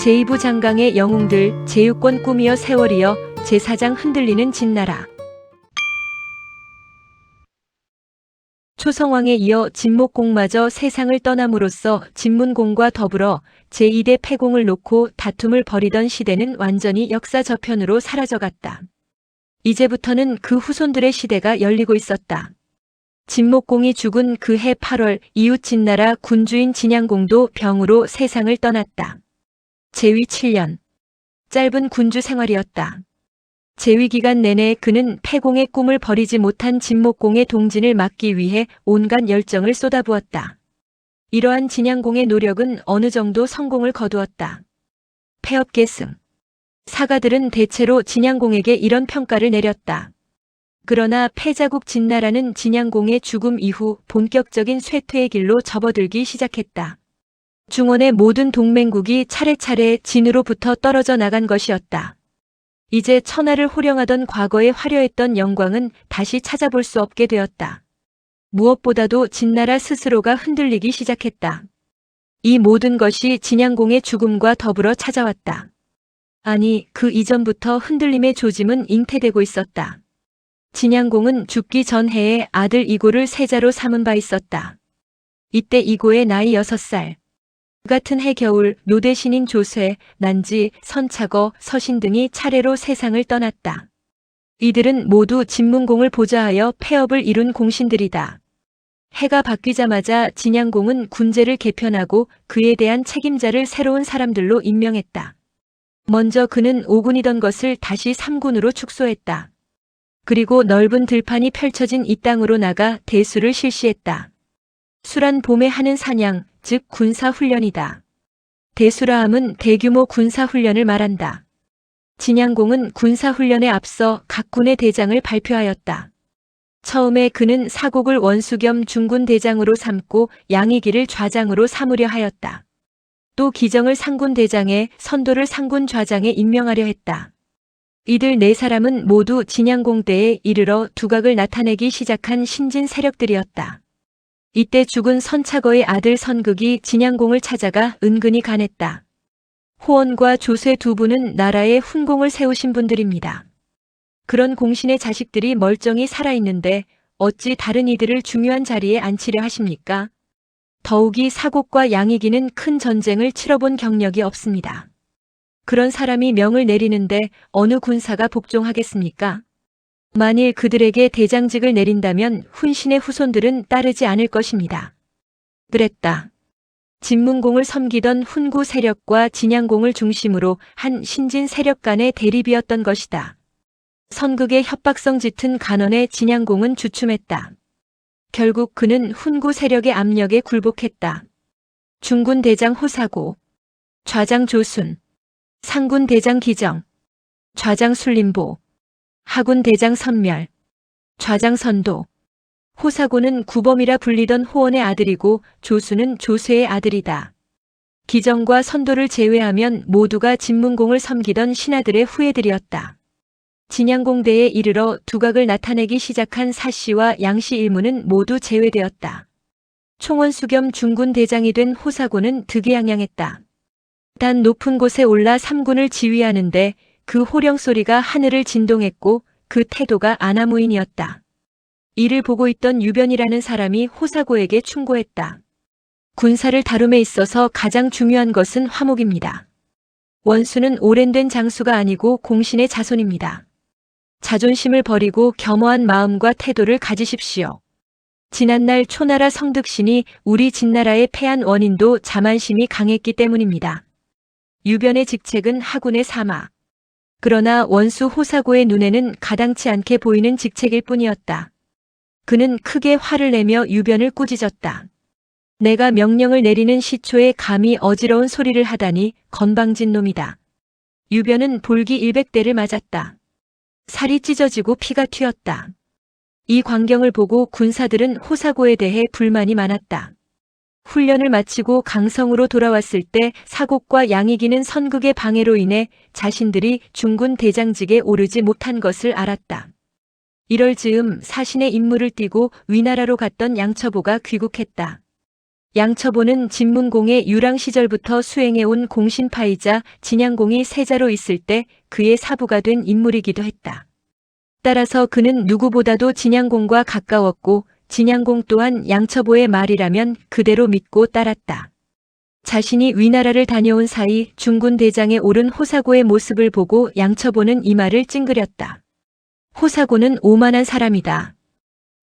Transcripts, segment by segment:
제2부 장강의 영웅들, 제유권 꿈이여 세월이여, 제4장 흔들리는 진나라. 초성왕에 이어 진목공마저 세상을 떠남으로써 진문공과 더불어 제2대 패공을 놓고 다툼을 벌이던 시대는 완전히 역사 저편으로 사라져갔다. 이제부터는 그 후손들의 시대가 열리고 있었다. 진목공이 죽은 그 해 8월 이웃 진나라 군주인 진양공도 병으로 세상을 떠났다. 재위 7년. 짧은 군주 생활이었다. 재위 기간 내내 그는 패공의 꿈을 버리지 못한 진목공의 동진을 막기 위해 온갖 열정을 쏟아부었다. 이러한 진양공의 노력은 어느 정도 성공을 거두었다. 폐업계승. 사가들은 대체로 진양공에게 이런 평가를 내렸다. 그러나 패자국 진나라는 진양공의 죽음 이후 본격적인 쇠퇴의 길로 접어들기 시작했다. 중원의 모든 동맹국이 차례차례 진으로부터 떨어져 나간 것이었다. 이제 천하를 호령하던 과거의 화려했던 영광은 다시 찾아볼 수 없게 되었다. 무엇보다도 진나라 스스로가 흔들리기 시작했다. 이 모든 것이 진양공의 죽음과 더불어 찾아왔다. 아니, 그 이전부터 흔들림의 조짐은 잉태되고 있었다. 진양공은 죽기 전 해에 아들 이고를 세자로 삼은 바 있었다. 이때 이고의 나이 6살. 같은 해 겨울 노대신인 조쇠, 난지, 선차거, 서신 등이 차례로 세상을 떠났다. 이들은 모두 진문공을 보좌하여 폐업을 이룬 공신들이다. 해가 바뀌자마자 진양공은 군제를 개편하고 그에 대한 책임자를 새로운 사람들로 임명했다. 먼저 그는 5군이던 것을 다시 3군으로 축소했다. 그리고 넓은 들판이 펼쳐진 이 땅으로 나가 대수를 실시했다. 수란 봄에 하는 사냥, 즉 군사훈련이다. 대수라함은 대규모 군사훈련을 말한다. 진양공은 군사훈련에 앞서 각 군의 대장을 발표하였다. 처음에 그는 사곡을 원수 겸 중군 대장으로 삼고 양이기를 좌장으로 삼으려 하였다. 또 기정을 상군 대장에, 선도를 상군 좌장에 임명하려 했다. 이들 4사람은 모두 진양공 때에 이르러 두각을 나타내기 시작한 신진 세력들이었다. 이때 죽은 선차거의 아들 선극이 진양공을 찾아가 은근히 간했다. 호원과 조쇠 두 분은 나라에 훈공을 세우신 분들입니다. 그런 공신의 자식들이 멀쩡히 살아있는데 어찌 다른 이들을 중요한 자리에 앉히려 하십니까? 더욱이 사곡과 양이기는 큰 전쟁을 치러본 경력이 없습니다. 그런 사람이 명을 내리는데 어느 군사가 복종하겠습니까? 만일 그들에게 대장직을 내린다면 훈신의 후손들은 따르지 않을 것입니다. 그랬다. 진문공을 섬기던 훈구 세력과 진양공을 중심으로 한 신진 세력 간의 대립이었던 것이다. 선극의 협박성 짙은 간언에 진양공은 주춤했다. 결국 그는 훈구 세력의 압력에 굴복했다. 중군 대장 호사고, 좌장 조순, 상군 대장 기정, 좌장 순림보, 하군 대장 선멸, 좌장 선도. 호사고는 구범이라 불리던 호원의 아들이고 조수는 조쇠의 아들이다. 기정과 선도를 제외하면 모두가 진문공을 섬기던 신하들의 후예들이었다. 진양공대에 이르러 두각을 나타내기 시작한 사씨와 양씨 일무는 모두 제외되었다. 총원수 겸 중군 대장이 된 호사고는 득이양양했다. 단 높은 곳에 올라 3군을 지휘하는데 그 호령 소리가 하늘을 진동했고 그 태도가 아나무인이었다. 이를 보고 있던 유변이라는 사람이 호사고에게 충고했다. 군사를 다룸에 있어서 가장 중요한 것은 화목입니다. 원수는 오랜된 장수가 아니고 공신의 자손입니다. 자존심을 버리고 겸허한 마음과 태도를 가지십시오. 지난날 초나라 성득신이 우리 진나라의 패한 원인도 자만심이 강했기 때문입니다. 유변의 직책은 하군의 사마. 그러나 원수 호사고의 눈에는 가당치 않게 보이는 직책일 뿐이었다. 그는 크게 화를 내며 유변을 꾸짖었다. 내가 명령을 내리는 시초에 감히 어지러운 소리를 하다니 건방진 놈이다. 유변은 볼기 100대를 맞았다. 살이 찢어지고 피가 튀었다. 이 광경을 보고 군사들은 호사고에 대해 불만이 많았다. 훈련을 마치고 강성으로 돌아왔을 때 사곡과 양이기는 선극의 방해로 인해 자신들이 중군 대장직에 오르지 못한 것을 알았다. 이럴 즈음 사신의 임무를 띠고 위나라로 갔던 양처보가 귀국했다. 양처보는 진문공의 유랑 시절부터 수행해온 공신파이자 진양공이 세자로 있을 때 그의 사부가 된 인물이기도 했다. 따라서 그는 누구보다도 진양공과 가까웠고 진양공 또한 양처보의 말이라면 그대로 믿고 따랐다. 자신이 위나라를 다녀온 사이 중군 대장에 오른 호사고의 모습을 보고 양처보는 이마를 찡그렸다. 호사고는 오만한 사람이다.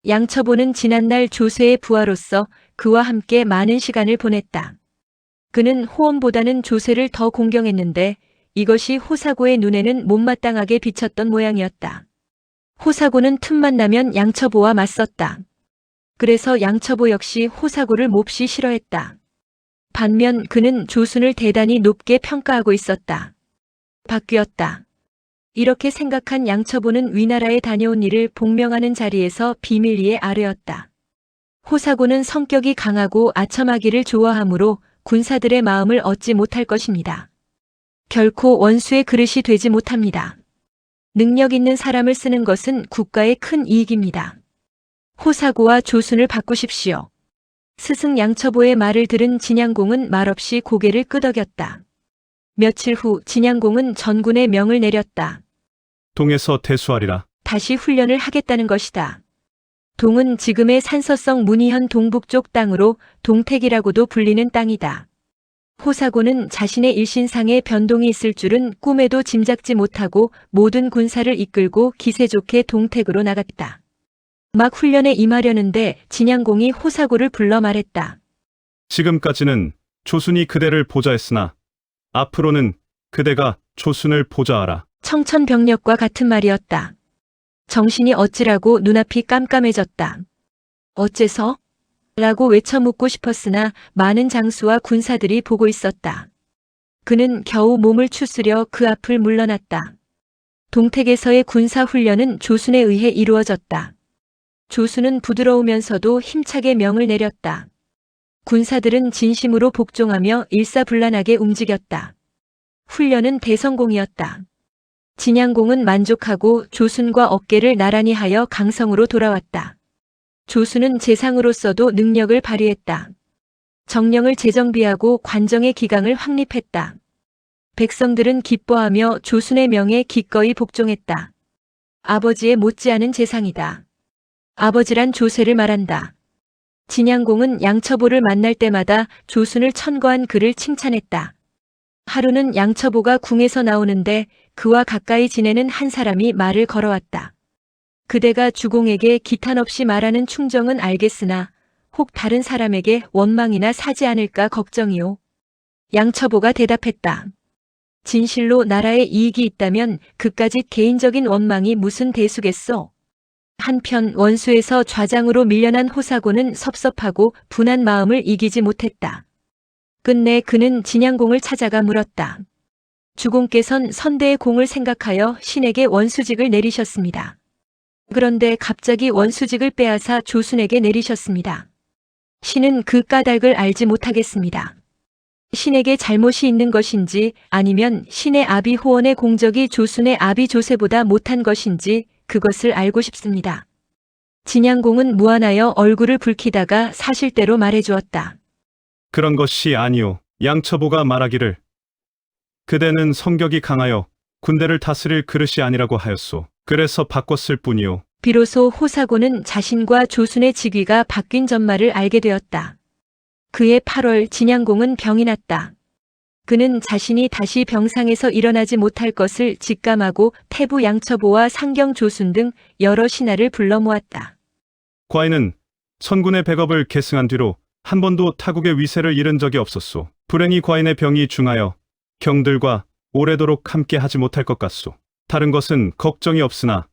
양처보는 지난날 조세의 부하로서 그와 함께 많은 시간을 보냈다. 그는 호원보다는 조세를 더 공경했는데 이것이 호사고의 눈에는 못마땅하게 비쳤던 모양이었다. 호사고는 틈만 나면 양처보와 맞섰다. 그래서 양처보 역시 호사고를 몹시 싫어했다. 반면 그는 조순을 대단히 높게 평가하고 있었다. 바뀌었다. 이렇게 생각한 양처보는 위나라에 다녀온 일을 복명하는 자리에서 비밀리에 아뢰었다. 호사고는 성격이 강하고 아첨하기를 좋아하므로 군사들의 마음을 얻지 못할 것입니다. 결코 원수의 그릇이 되지 못합니다. 능력 있는 사람을 쓰는 것은 국가에 큰 이익입니다. 호사고와 조순을 바꾸십시오. 스승 양처보의 말을 들은 진양공은 말없이 고개를 끄덕였다. 며칠 후 진양공은 전군에 명을 내렸다. 동에서 대수하리라. 다시 훈련을 하겠다는 것이다. 동은 지금의 산서성 문희현 동북쪽 땅으로 동택이라고도 불리는 땅이다. 호사고는 자신의 일신상에 변동이 있을 줄은 꿈에도 짐작지 못하고 모든 군사를 이끌고 기세 좋게 동택으로 나갔다. 막 훈련에 임하려는데 진양공이 호사고를 불러 말했다. 지금까지는 조순이 그대를 보좌했으나 앞으로는 그대가 조순을 보좌하라. 청천벽력과 같은 말이었다. 정신이 어찌라고 눈앞이 깜깜해졌다. 어째서? 라고 외쳐 묻고 싶었으나 많은 장수와 군사들이 보고 있었다. 그는 겨우 몸을 추스려 그 앞을 물러났다. 동택에서의 군사훈련은 조순에 의해 이루어졌다. 조순은 부드러우면서도 힘차게 명을 내렸다. 군사들은 진심으로 복종하며 일사불란하게 움직였다. 훈련은 대성공이었다. 진양공은 만족하고 조순과 어깨를 나란히 하여 강성으로 돌아왔다. 조순은 재상으로서도 능력을 발휘했다. 정령을 재정비하고 관정의 기강을 확립했다. 백성들은 기뻐하며 조순의 명에 기꺼이 복종했다. 아버지의 못지않은 재상이다. 아버지란 조세를 말한다. 진양공은 양처보를 만날 때마다 조순을 천거한 그를 칭찬했다. 하루는 양처보가 궁에서 나오는데 그와 가까이 지내는 한 사람이 말을 걸어왔다. 그대가 주공에게 기탄 없이 말하는 충정은 알겠으나 혹 다른 사람에게 원망이나 사지 않을까 걱정이오. 양처보가 대답했다. 진실로 나라에 이익이 있다면 그까짓 개인적인 원망이 무슨 대수겠소. 한편 원수에서 좌장으로 밀려난 호사고는 섭섭하고 분한 마음을 이기지 못했다. 끝내 그는 진양공을 찾아가 물었다. 주공께선 선대의 공을 생각하여 신에게 원수직을 내리셨습니다. 그런데 갑자기 원수직을 빼앗아 조순에게 내리셨습니다. 신은 그 까닭을 알지 못하겠습니다. 신에게 잘못이 있는 것인지 아니면 신의 아비 호원의 공적이 조순의 아비 조세보다 못한 것인지 그것을 알고 싶습니다. 진양공은 무안하여 얼굴을 붉히다가 사실대로 말해주었다. 그런 것이 아니오. 양처보가 말하기를 그대는 성격이 강하여 군대를 다스릴 그릇이 아니라고 하였소. 그래서 바꿨을 뿐이오. 비로소 호사고는 자신과 조순의 직위가 바뀐 전말을 알게 되었다. 그해 8월 진양공은 병이 났다. 그는 자신이 다시 병상에서 일어나지 못할 것을 직감하고 태부 양처보와 상경 조순 등 여러 신하를 불러 모았다. 과인은 선군의 백업을 계승한 뒤로 한 번도 타국의 위세를 잃은 적이 없었소. 불행히 과인의 병이 중하여 경들과 오래도록 함께 하지 못할 것 같소. 다른 것은 걱정이 없으나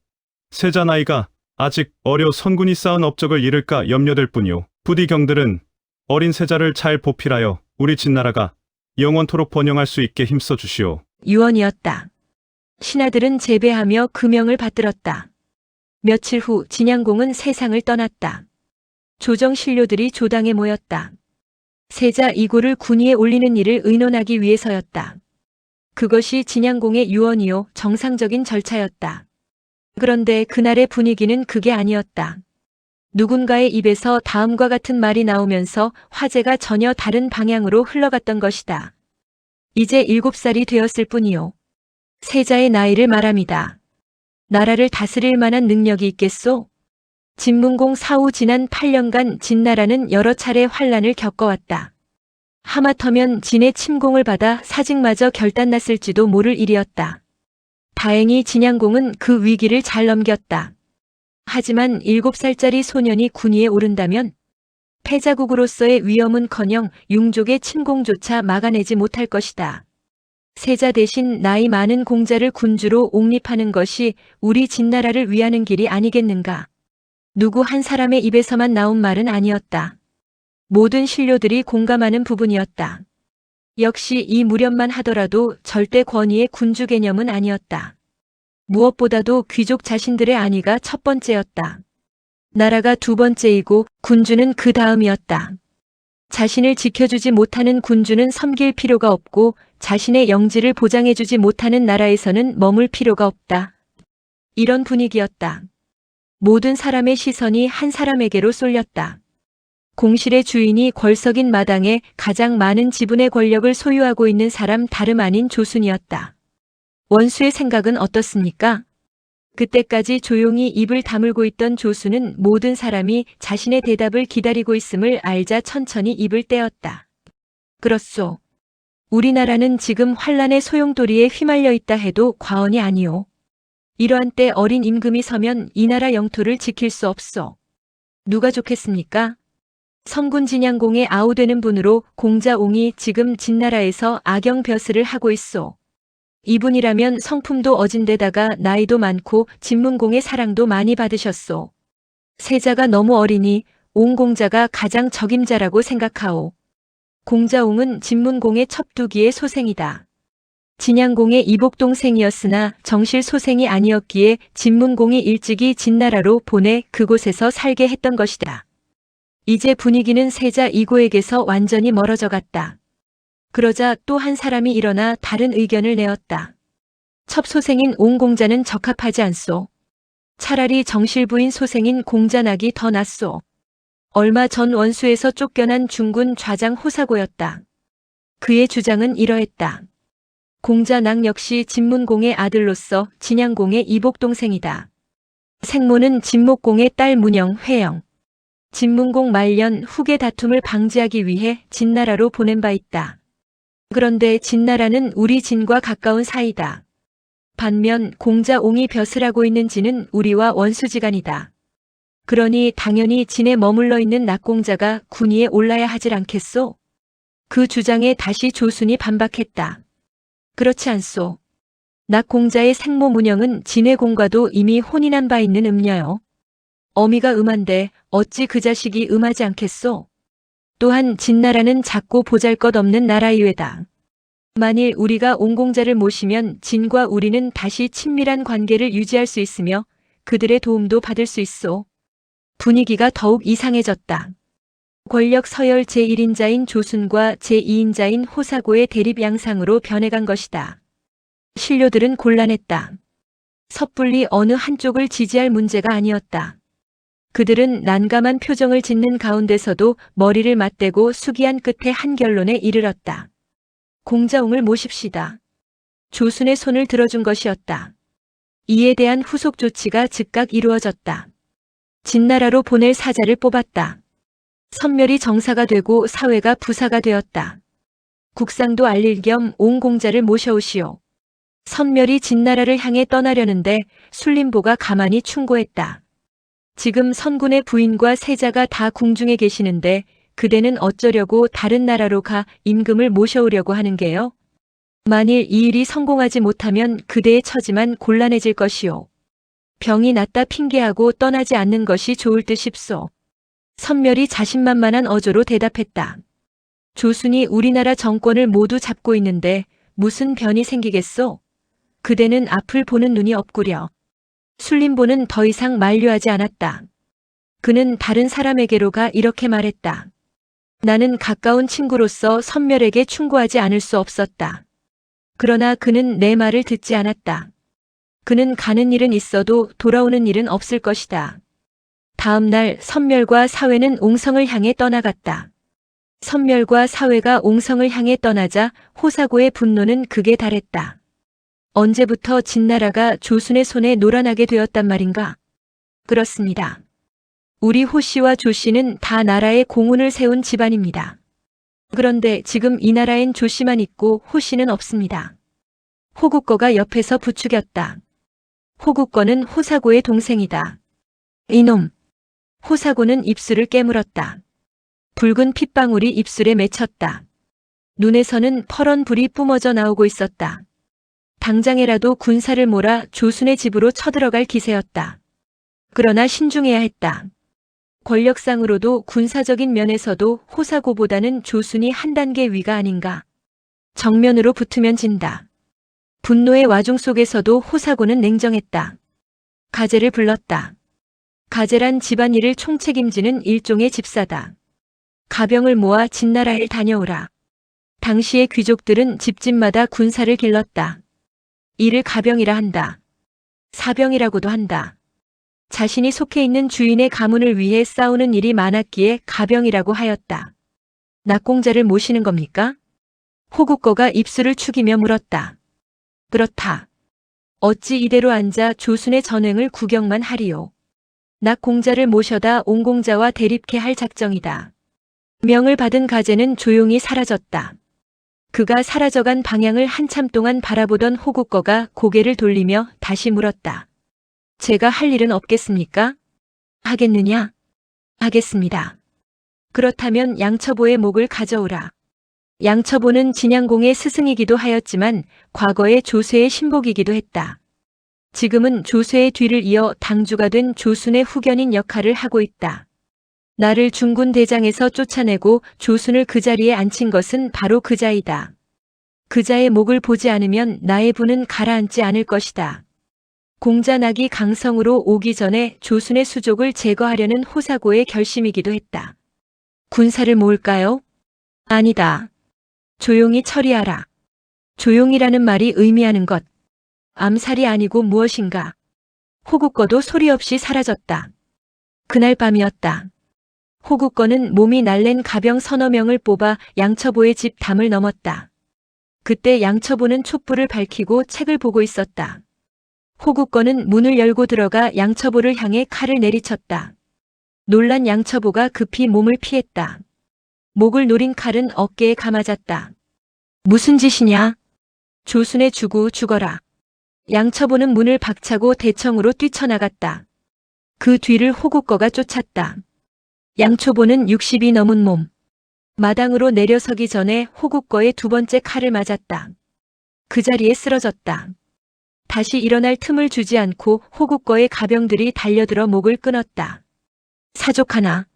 세자 나이가 아직 어려 선군이 쌓은 업적을 잃을까 염려될 뿐이오. 부디 경들은 어린 세자를 잘 보필하여 우리 진나라가 영원토록 번영할 수 있게 힘써 주시오. 유언이었다. 신하들은 재배하며 금명을 받들었다. 며칠 후 진양공은 세상을 떠났다. 조정 신료들이 조당에 모였다. 세자 이고를 군위에 올리는 일을 의논하기 위해서였다. 그것이 진양공의 유언이요 정상적인 절차였다. 그런데 그날의 분위기는 그게 아니었다. 누군가의 입에서 다음과 같은 말이 나오면서 화제가 전혀 다른 방향으로 흘러갔던 것이다. 이제 7살이 되었을 뿐이요. 세자의 나이를 말합니다. 나라를 다스릴 만한 능력이 있겠소? 진문공 사후 지난 8년간 진나라는 여러 차례 환란을 겪어왔다. 하마터면 진의 침공을 받아 사직마저 결단났을지도 모를 일이었다. 다행히 진양공은 그 위기를 잘 넘겼다. 하지만 7살짜리 소년이 군위에 오른다면 패자국으로서의 위험은커녕 융족의 침공조차 막아내지 못할 것이다. 세자 대신 나이 많은 공자를 군주로 옹립하는 것이 우리 진나라를 위하는 길이 아니겠는가. 누구 한 사람의 입에서만 나온 말은 아니었다. 모든 신료들이 공감하는 부분이었다. 역시 이 무렵만 하더라도 절대 권위의 군주 개념은 아니었다. 무엇보다도 귀족 자신들의 안위가 첫 번째였다. 나라가 두 번째이고 군주는 그 다음이었다. 자신을 지켜주지 못하는 군주는 섬길 필요가 없고 자신의 영지를 보장해주지 못하는 나라에서는 머물 필요가 없다. 이런 분위기였다. 모든 사람의 시선이 한 사람에게로 쏠렸다. 공실의 주인이 궐석인 마당에 가장 많은 지분의 권력을 소유하고 있는 사람 다름 아닌 조순이었다. 원수의 생각은 어떻습니까? 그때까지 조용히 입을 다물고 있던 조순은 모든 사람이 자신의 대답을 기다리고 있음을 알자 천천히 입을 떼었다. 그렇소. 우리나라는 지금 환란의 소용돌이에 휘말려 있다 해도 과언이 아니오. 이러한 때 어린 임금이 서면 이 나라 영토를 지킬 수 없소. 누가 좋겠습니까? 성군 진양공에 아우되는 분으로 공자옹이 지금 진나라에서 악영벼슬을 하고 있소. 이분이라면 성품도 어진데다가 나이도 많고 진문공의 사랑도 많이 받으셨소. 세자가 너무 어리니 옹공자가 가장 적임자라고 생각하오. 공자옹은 진문공의 첩두기의 소생이다. 진양공의 이복동생이었으나 정실 소생이 아니었기에 진문공이 일찍이 진나라로 보내 그곳에서 살게 했던 것이다. 이제 분위기는 세자 이고에게서 완전히 멀어져 갔다. 그러자 또 한 사람이 일어나 다른 의견을 내었다. 첩소생인 옹공자는 적합하지 않소. 차라리 정실부인 소생인 공자낙이 더 낫소. 얼마 전 원수에서 쫓겨난 중군 좌장 호사고였다. 그의 주장은 이러했다. 공자낙 역시 진문공의 아들로서 진양공의 이복동생이다. 생모는 진목공의 딸 문영, 회영. 진문공 말년 후계 다툼을 방지하기 위해 진나라로 보낸 바 있다. 그런데 진나라는 우리 진과 가까운 사이다. 반면 공자옹이 벼슬하고 있는 진은 우리와 원수지간이다. 그러니 당연히 진에 머물러 있는 낙공자가 군위에 올라야 하질 않겠소? 그 주장에 다시 조순이 반박했다. 그렇지 않소. 낙공자의 생모 문영은 진의 공과도 이미 혼인한 바 있는 음녀요. 어미가 음한데 어찌 그 자식이 음하지 않겠소? 또한 진나라는 작고 보잘것없는 나라이외다. 만일 우리가 옹공자를 모시면 진과 우리는 다시 친밀한 관계를 유지할 수 있으며 그들의 도움도 받을 수 있소. 분위기가 더욱 이상해졌다. 권력 서열 제1인자인 조순과 제2인자인 호사고의 대립 양상으로 변해간 것이다. 신료들은 곤란했다. 섣불리 어느 한쪽을 지지할 문제가 아니었다. 그들은 난감한 표정을 짓는 가운데서도 머리를 맞대고 수기한 끝에 한 결론에 이르렀다. 공자옹을 모십시다. 조순의 손을 들어준 것이었다. 이에 대한 후속 조치가 즉각 이루어졌다. 진나라로 보낼 사자를 뽑았다. 선멸이 정사가 되고 사회가 부사가 되었다. 국상도 알릴 겸 옹공자를 모셔오시오. 선멸이 진나라를 향해 떠나려는데 술림보가 가만히 충고했다. 지금 선군의 부인과 세자가 다 궁중에 계시는데 그대는 어쩌려고 다른 나라로 가 임금을 모셔오려고 하는 게요? 만일 이 일이 성공하지 못하면 그대의 처지만 곤란해질 것이오. 병이 낫다 핑계하고 떠나지 않는 것이 좋을 듯 싶소. 선멸이 자신만만한 어조로 대답했다. 조순이 우리나라 정권을 모두 잡고 있는데 무슨 변이 생기겠소? 그대는 앞을 보는 눈이 없구려. 술림보는 더 이상 만류하지 않았다. 그는 다른 사람에게로 가 이렇게 말했다. 나는 가까운 친구로서 선멸에게 충고하지 않을 수 없었다. 그러나 그는 내 말을 듣지 않았다. 그는 가는 일은 있어도 돌아오는 일은 없을 것이다. 다음 날 선멸과 사회는 옹성을 향해 떠나갔다. 선멸과 사회가 옹성을 향해 떠나자 호사고의 분노는 극에 달했다. 언제부터 진나라가 조순의 손에 놀아나게 되었단 말인가? 그렇습니다. 우리 호 씨와 조 씨는 다 나라에 공훈을 세운 집안입니다. 그런데 지금 이 나라엔 조 씨만 있고 호 씨는 없습니다. 호국거가 옆에서 부추겼다. 호국거는 호사고의 동생이다. 이놈! 호사고는 입술을 깨물었다. 붉은 핏방울이 입술에 맺혔다. 눈에서는 퍼런 불이 뿜어져 나오고 있었다. 당장에라도 군사를 몰아 조순의 집으로 쳐들어갈 기세였다. 그러나 신중해야 했다. 권력상으로도 군사적인 면에서도 호사고보다는 조순이 한 단계 위가 아닌가. 정면으로 붙으면 진다. 분노의 와중 속에서도 호사고는 냉정했다. 가제를 불렀다. 가제란 집안일을 총책임지는 일종의 집사다. 가병을 모아 진나라에 다녀오라. 당시의 귀족들은 집집마다 군사를 길렀다. 이를 가병이라 한다. 사병이라고도 한다. 자신이 속해 있는 주인의 가문을 위해 싸우는 일이 많았기에 가병이라고 하였다. 낙공자를 모시는 겁니까? 호국거가 입술을 축이며 물었다. 그렇다. 어찌 이대로 앉아 조순의 전횡을 구경만 하리요. 낙공자를 모셔다 옹공자와 대립케 할 작정이다. 명을 받은 가제는 조용히 사라졌다. 그가 사라져간 방향을 한참 동안 바라보던 호국거가 고개를 돌리며 다시 물었다. 제가 할 일은 없겠습니까? 하겠느냐? 하겠습니다. 그렇다면 양처보의 목을 가져오라. 양처보는 진양공의 스승이기도 하였지만 과거의 조쇠의 신복이기도 했다. 지금은 조쇠의 뒤를 이어 당주가 된 조순의 후견인 역할을 하고 있다. 나를 중군 대장에서 쫓아내고 조순을 그 자리에 앉힌 것은 바로 그자이다. 그자의 목을 보지 않으면 나의 부는 가라앉지 않을 것이다. 공자낙이 강성으로 오기 전에 조순의 수족을 제거하려는 호사고의 결심이기도 했다. 군사를 모을까요? 아니다. 조용히 처리하라. 조용이라는 말이 의미하는 것. 암살이 아니고 무엇인가. 호국거도 소리 없이 사라졌다. 그날 밤이었다. 호국거는 몸이 날랜 가병 서너 명을 뽑아 양처보의 집 담을 넘었다. 그때 양처보는 촛불을 밝히고 책을 보고 있었다. 호국거는 문을 열고 들어가 양처보를 향해 칼을 내리쳤다. 놀란 양처보가 급히 몸을 피했다. 목을 노린 칼은 어깨에 감아졌다. 무슨 짓이냐? 조순의 주구 죽어라. 양처보는 문을 박차고 대청으로 뛰쳐나갔다. 그 뒤를 호국거가 쫓았다. 양초보는 60이 넘은 몸. 마당으로 내려서기 전에 호국거의 두 번째 칼을 맞았다. 그 자리에 쓰러졌다. 다시 일어날 틈을 주지 않고 호국거의 가병들이 달려들어 목을 끊었다. 사족 하나.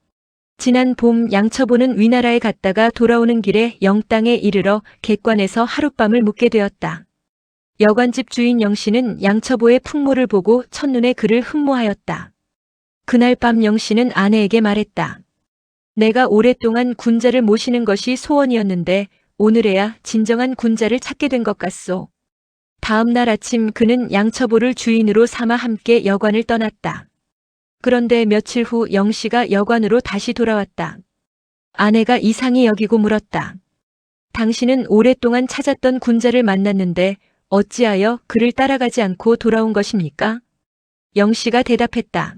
지난 봄 양처보는 위나라에 갔다가 돌아오는 길에 영땅에 이르러 객관에서 하룻밤을 묵게 되었다. 여관집 주인 영씨는 양처보의 풍모를 보고 첫눈에 그를 흠모하였다. 그날 밤 영씨는 아내에게 말했다. 내가 오랫동안 군자를 모시는 것이 소원이었는데 오늘에야 진정한 군자를 찾게 된 것 같소. 다음 날 아침 그는 양처보를 주인으로 삼아 함께 여관을 떠났다. 그런데 며칠 후 영씨가 여관으로 다시 돌아왔다. 아내가 이상히 여기고 물었다. 당신은 오랫동안 찾았던 군자를 만났는데 어찌하여 그를 따라가지 않고 돌아온 것입니까? 영씨가 대답했다.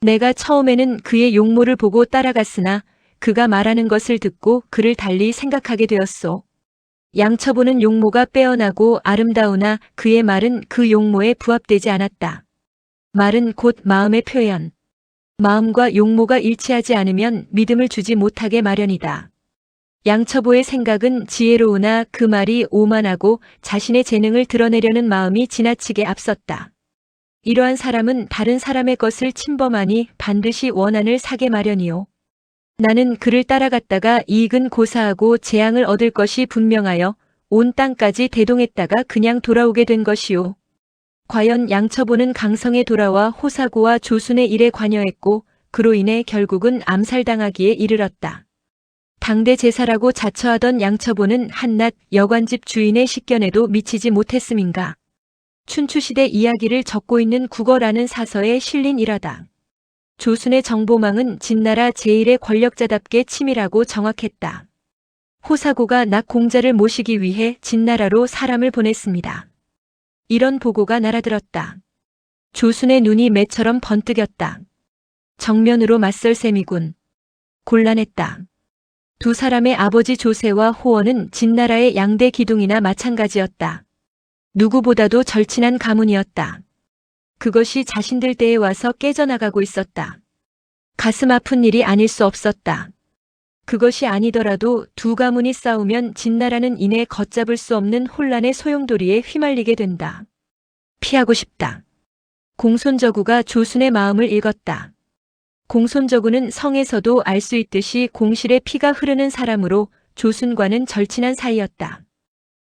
내가 처음에는 그의 용모를 보고 따라갔으나 그가 말하는 것을 듣고 그를 달리 생각하게 되었소. 양처보는 용모가 빼어나고 아름다우나 그의 말은 그 용모에 부합되지 않았다. 말은 곧 마음의 표현. 마음과 용모가 일치하지 않으면 믿음을 주지 못하게 마련이다. 양처보의 생각은 지혜로우나 그 말이 오만하고 자신의 재능을 드러내려는 마음이 지나치게 앞섰다. 이러한 사람은 다른 사람의 것을 침범하니 반드시 원한을 사게 마련이요. 나는 그를 따라갔다가 이익은 고사하고 재앙을 얻을 것이 분명하여 온 땅까지 대동했다가 그냥 돌아오게 된 것이요. 과연 양처보는 강성에 돌아와 호사고와 조순의 일에 관여했고 그로 인해 결국은 암살당하기에 이르렀다. 당대 제사라고 자처하던 양처보는 한낱 여관집 주인의 식견에도 미치지 못했음인가. 춘추시대 이야기를 적고 있는 국어라는 사서에 실린 일화다. 조순의 정보망은 진나라 제1의 권력자답게 치밀하고 정확했다. 호사고가 낙공자를 모시기 위해 진나라로 사람을 보냈습니다. 이런 보고가 날아들었다. 조순의 눈이 매처럼 번뜩였다. 정면으로 맞설 셈이군. 곤란했다. 두 사람의 아버지 조세와 호원은 진나라의 양대 기둥이나 마찬가지였다. 누구보다도 절친한 가문이었다. 그것이 자신들 때에 와서 깨져나가고 있었다. 가슴 아픈 일이 아닐 수 없었다. 그것이 아니더라도 두 가문이 싸우면 진나라는 이내 걷잡을 수 없는 혼란의 소용돌이에 휘말리게 된다. 피하고 싶다. 공손저구가 조순의 마음을 읽었다. 공손저구는 성에서도 알 수 있듯이 공실에 피가 흐르는 사람으로 조순과는 절친한 사이였다.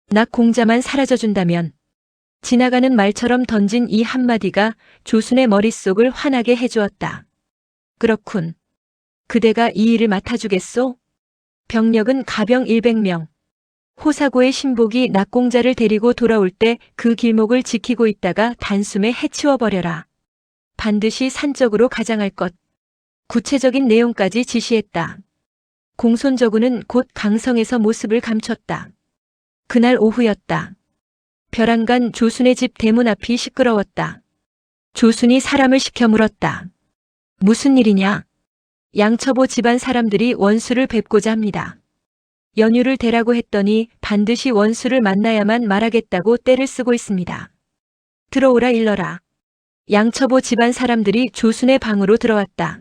낙공자만 사라져준다면. 지나가는 말처럼 던진 이 한마디가 조순의 머릿속을 환하게 해주었다. 그렇군. 그대가 이 일을 맡아주겠소? 병력은 가병 100명. 호사고의 신복이 낙공자를 데리고 돌아올 때 그 길목을 지키고 있다가 단숨에 해치워버려라. 반드시 산 쪽으로 가장할 것. 구체적인 내용까지 지시했다. 공손저구는 곧 강성에서 모습을 감췄다. 그날 오후였다. 벼랑간 조순의 집 대문 앞이 시끄러웠다. 조순이 사람을 시켜 물었다. 무슨 일이냐? 양처보 집안 사람들이 원수를 뵙고자 합니다. 연유를 대라고 했더니 반드시 원수를 만나야만 말하겠다고 떼를 쓰고 있습니다. 들어오라 일러라. 양처보 집안 사람들이 조순의 방으로 들어왔다.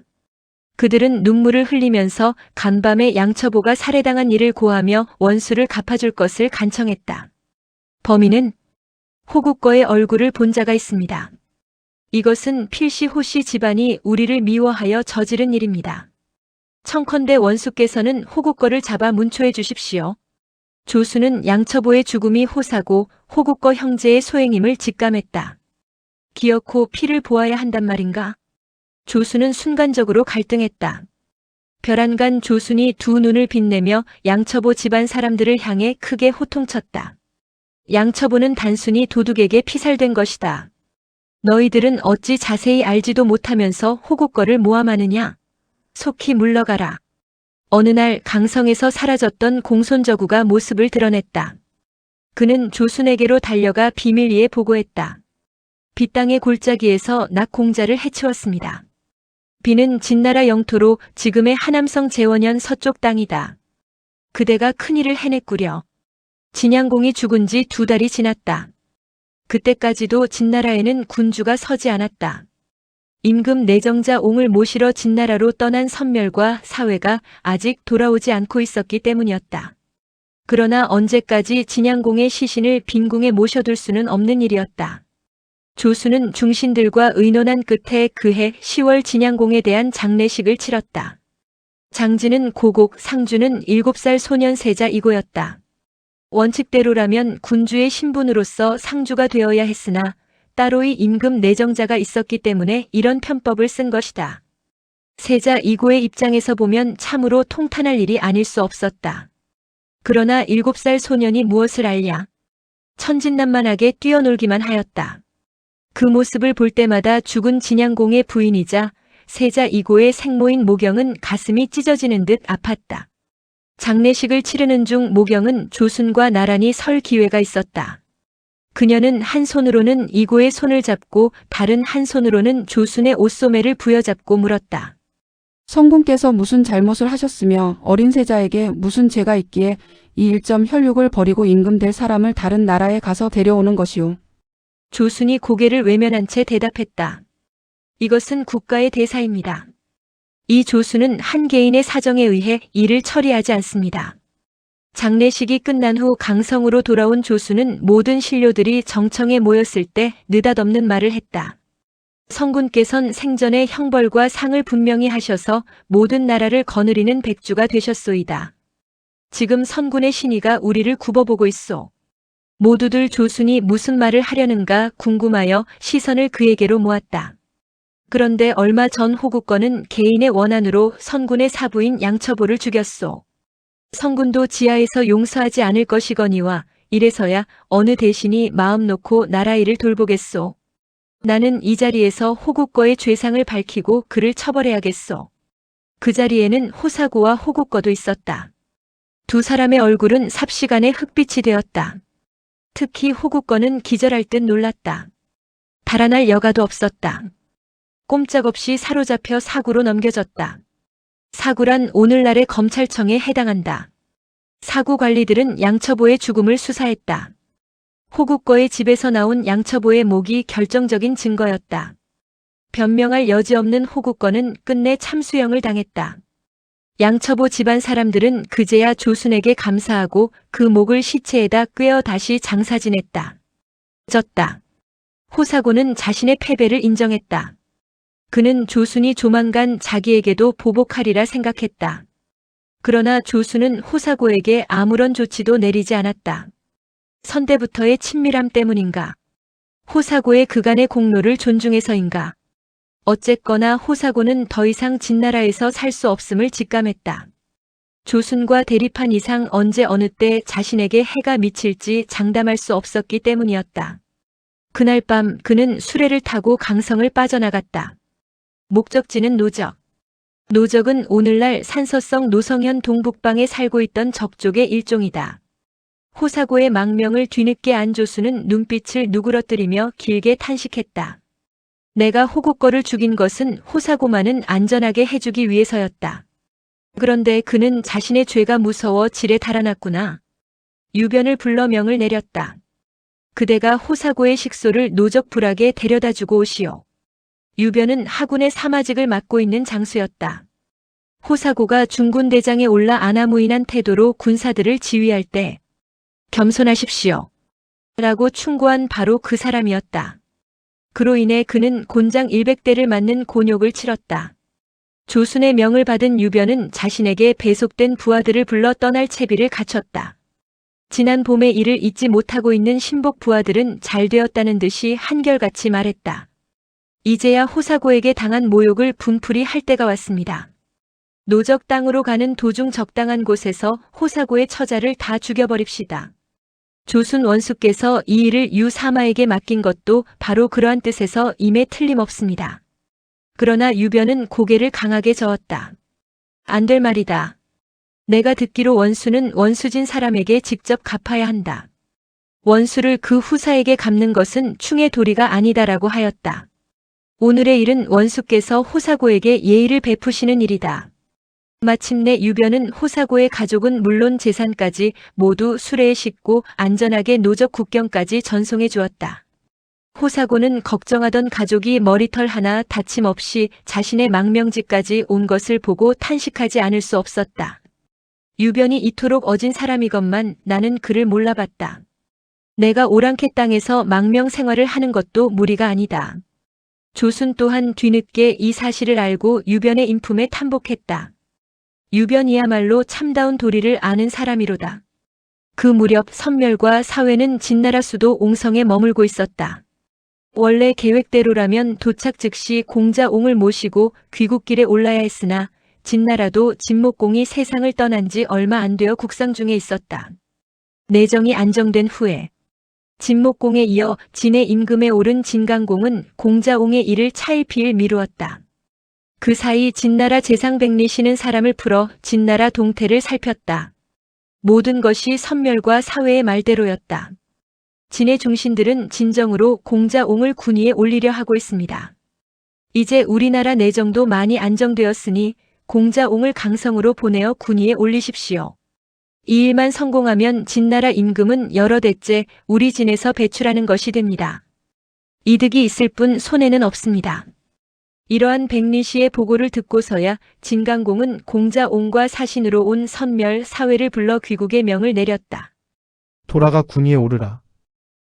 그들은 눈물을 흘리면서 간밤에 양처보가 살해당한 일을 고하며 원수를 갚아줄 것을 간청했다. 범인은 호국거의 얼굴을 본 자가 있습니다. 이것은 필시 호씨 집안이 우리를 미워하여 저지른 일입니다. 청컨대 원수께서는 호국거를 잡아 문초해 주십시오. 조수는 양처보의 죽음이 호사고 호국거 형제의 소행임을 직감했다. 기어코 피를 보아야 한단 말인가? 조수는 순간적으로 갈등했다. 벼란간 조순이 두 눈을 빛내며 양처보 집안 사람들을 향해 크게 호통쳤다. 양처보는 단순히 도둑에게 피살된 것이다. 너희들은 어찌 자세히 알지도 못하면서 호국거를 모함하느냐? 속히 물러가라. 어느 날 강성에서 사라졌던 공손저구가 모습을 드러냈다. 그는 조순에게로 달려가 비밀리에 보고했다. 빗땅의 골짜기에서 낙공자를 해치웠습니다. 비는 진나라 영토로 지금의 하남성 제원현 서쪽 땅이다. 그대가 큰일을 해냈구려. 진양공이 죽은 지 2달이 지났다. 그때까지도 진나라에는 군주가 서지 않았다. 임금 내정자 옹을 모시러 진나라로 떠난 선멸과 사회가 아직 돌아오지 않고 있었기 때문이었다. 그러나 언제까지 진양공의 시신을 빈궁에 모셔둘 수는 없는 일이었다. 조수는 중신들과 의논한 끝에 그해 10월 진양공에 대한 장례식을 치렀다. 장지는 고곡, 상주는 7살 소년 세자 이고였다. 원칙대로라면 군주의 신분으로서 상주가 되어야 했으나 따로의 임금 내정자가 있었기 때문에 이런 편법을 쓴 것이다. 세자 이고의 입장에서 보면 참으로 통탄할 일이 아닐 수 없었다. 그러나 7살 소년이 무엇을 알랴? 천진난만하게 뛰어놀기만 하였다. 그 모습을 볼 때마다 죽은 진양공의 부인이자 세자 이고의 생모인 모경은 가슴이 찢어지는 듯 아팠다. 장례식을 치르는 중 모경은 조순과 나란히 설 기회가 있었다. 그녀는 한 손으로는 이고의 손을 잡고 다른 한 손으로는 조순의 옷소매를 부여잡고 물었다. 성군께서 무슨 잘못을 하셨으며 어린 세자에게 무슨 죄가 있기에 이 일점 혈육을 버리고 임금 될 사람을 다른 나라에 가서 데려오는 것이오. 조순이 고개를 외면한 채 대답했다. 이것은 국가의 대사입니다. 이 조수는 한 개인의 사정에 의해 일을 처리하지 않습니다. 장례식이 끝난 후 강성으로 돌아온 조수는 모든 신료들이 정청에 모였을 때 느닷없는 말을 했다. 성군께선 생전에 형벌과 상을 분명히 하셔서 모든 나라를 거느리는 백주가 되셨소이다. 지금 선군의 신의가 우리를 굽어보고 있소. 모두들 조순이 무슨 말을 하려는가 궁금하여 시선을 그에게로 모았다. 그런데 얼마 전 호국거는 개인의 원한으로 선군의 사부인 양처보를 죽였소. 성군도 지하에서 용서하지 않을 것이거니와 이래서야 어느 대신이 마음 놓고 나라 일을 돌보겠소. 나는 이 자리에서 호국거의 죄상을 밝히고 그를 처벌해야겠소. 그 자리에는 호사고와 호국거도 있었다. 두 사람의 얼굴은 삽시간에 흑빛이 되었다. 특히 호국거는 기절할 듯 놀랐다. 달아날 여가도 없었다. 꼼짝없이 사로잡혀 사구로 넘겨졌다. 사구란 오늘날의 검찰청에 해당한다. 사구 관리들은 양처보의 죽음을 수사했다. 호국거의 집에서 나온 양처보의 목이 결정적인 증거였다. 변명할 여지 없는 호국거는 끝내 참수형을 당했다. 양처보 집안 사람들은 그제야 조순에게 감사하고 그 목을 시체에다 꿰어 다시 장사 지냈다. 졌다. 호사고는 자신의 패배를 인정했다. 그는 조순이 조만간 자기에게도 보복하리라 생각했다. 그러나 조순은 호사고에게 아무런 조치도 내리지 않았다. 선대부터의 친밀함 때문인가? 호사고의 그간의 공로를 존중해서인가? 어쨌거나 호사고는 더 이상 진나라에서 살 수 없음을 직감했다. 조순과 대립한 이상 언제 어느 때 자신에게 해가 미칠지 장담할 수 없었기 때문이었다. 그날 밤 그는 수레를 타고 강성을 빠져나갔다. 목적지는 노적. 노적은 오늘날 산서성 노성현 동북방에 살고 있던 적족의 일종이다. 호사고의 망명을 뒤늦게 안 조수는 눈빛을 누그러뜨리며 길게 탄식했다. 내가 호국거를 죽인 것은 호사고만은 안전하게 해주기 위해서였다. 그런데 그는 자신의 죄가 무서워 질에 달아났구나. 유변을 불러 명을 내렸다. 그대가 호사고의 식소를 노적불악에 데려다주고 오시오. 유변은 하군의 사마직을 맡고 있는 장수였다. 호사고가 중군대장에 올라 아나무인한 태도로 군사들을 지휘할 때 겸손하십시오. 라고 충고한 바로 그 사람이었다. 그로 인해 그는 곤장 100대를 맞는 곤욕을 치렀다. 조순의 명을 받은 유변은 자신에게 배속된 부하들을 불러 떠날 채비를 갖췄다. 지난 봄의 일을 잊지 못하고 있는 신복 부하들은 잘 되었다는 듯이 한결같이 말했다. 이제야 호사고에게 당한 모욕을 분풀이 할 때가 왔습니다. 노적 땅으로 가는 도중 적당한 곳에서 호사고의 처자를 다 죽여버립시다. 조순 원수께서 이 일을 유사마에게 맡긴 것도 바로 그러한 뜻에서 임에 틀림없습니다. 그러나 유변은 고개를 강하게 저었다. 안 될 말이다. 내가 듣기로 원수는 원수진 사람에게 직접 갚아야 한다. 원수를 그 후사에게 갚는 것은 충의 도리가 아니다라고 하였다. 오늘의 일은 원수께서 호사고에게 예의를 베푸시는 일이다. 마침내 유변은 호사고의 가족은 물론 재산까지 모두 수레에 싣고 안전하게 노적 국경까지 전송해 주었다. 호사고는 걱정하던 가족이 머리털 하나 다침 없이 자신의 망명지까지 온 것을 보고 탄식하지 않을 수 없었다. 유변이 이토록 어진 사람이건만 나는 그를 몰라봤다. 내가 오랑캐 땅에서 망명 생활을 하는 것도 무리가 아니다. 조순 또한 뒤늦게 이 사실을 알고 유변의 인품에 탐복했다. 유변이야말로 참다운 도리를 아는 사람이로다. 그 무렵 선멸과 사회는 진나라 수도 옹성에 머물고 있었다. 원래 계획대로라면 도착 즉시 공자옹을 모시고 귀국길에 올라야 했으나 진나라도 진목공이 세상을 떠난 지 얼마 안 되어 국상 중에 있었다. 내정이 안정된 후에 진목공에 이어 진의 임금에 오른 진강공은 공자옹의 일을 차일피일 미루었다. 그 사이 진나라 재상백리 씨는 사람을 풀어 진나라 동태를 살폈다. 모든 것이 선멸과 사회의 말대로였다. 진의 중신들은 진정으로 공자옹을 군위에 올리려 하고 있습니다. 이제 우리나라 내정도 많이 안정되었으니 공자옹을 강성으로 보내어 군위에 올리십시오. 이 일만 성공하면 진나라 임금은 여러 대째 우리 진에서 배출하는 것이 됩니다. 이득이 있을 뿐 손해는 없습니다. 이러한 백리 씨의 보고를 듣고서야 진강공은 공자옹과 사신으로 온 선멸 사회를 불러 귀국의 명을 내렸다. 돌아가 군위에 오르라.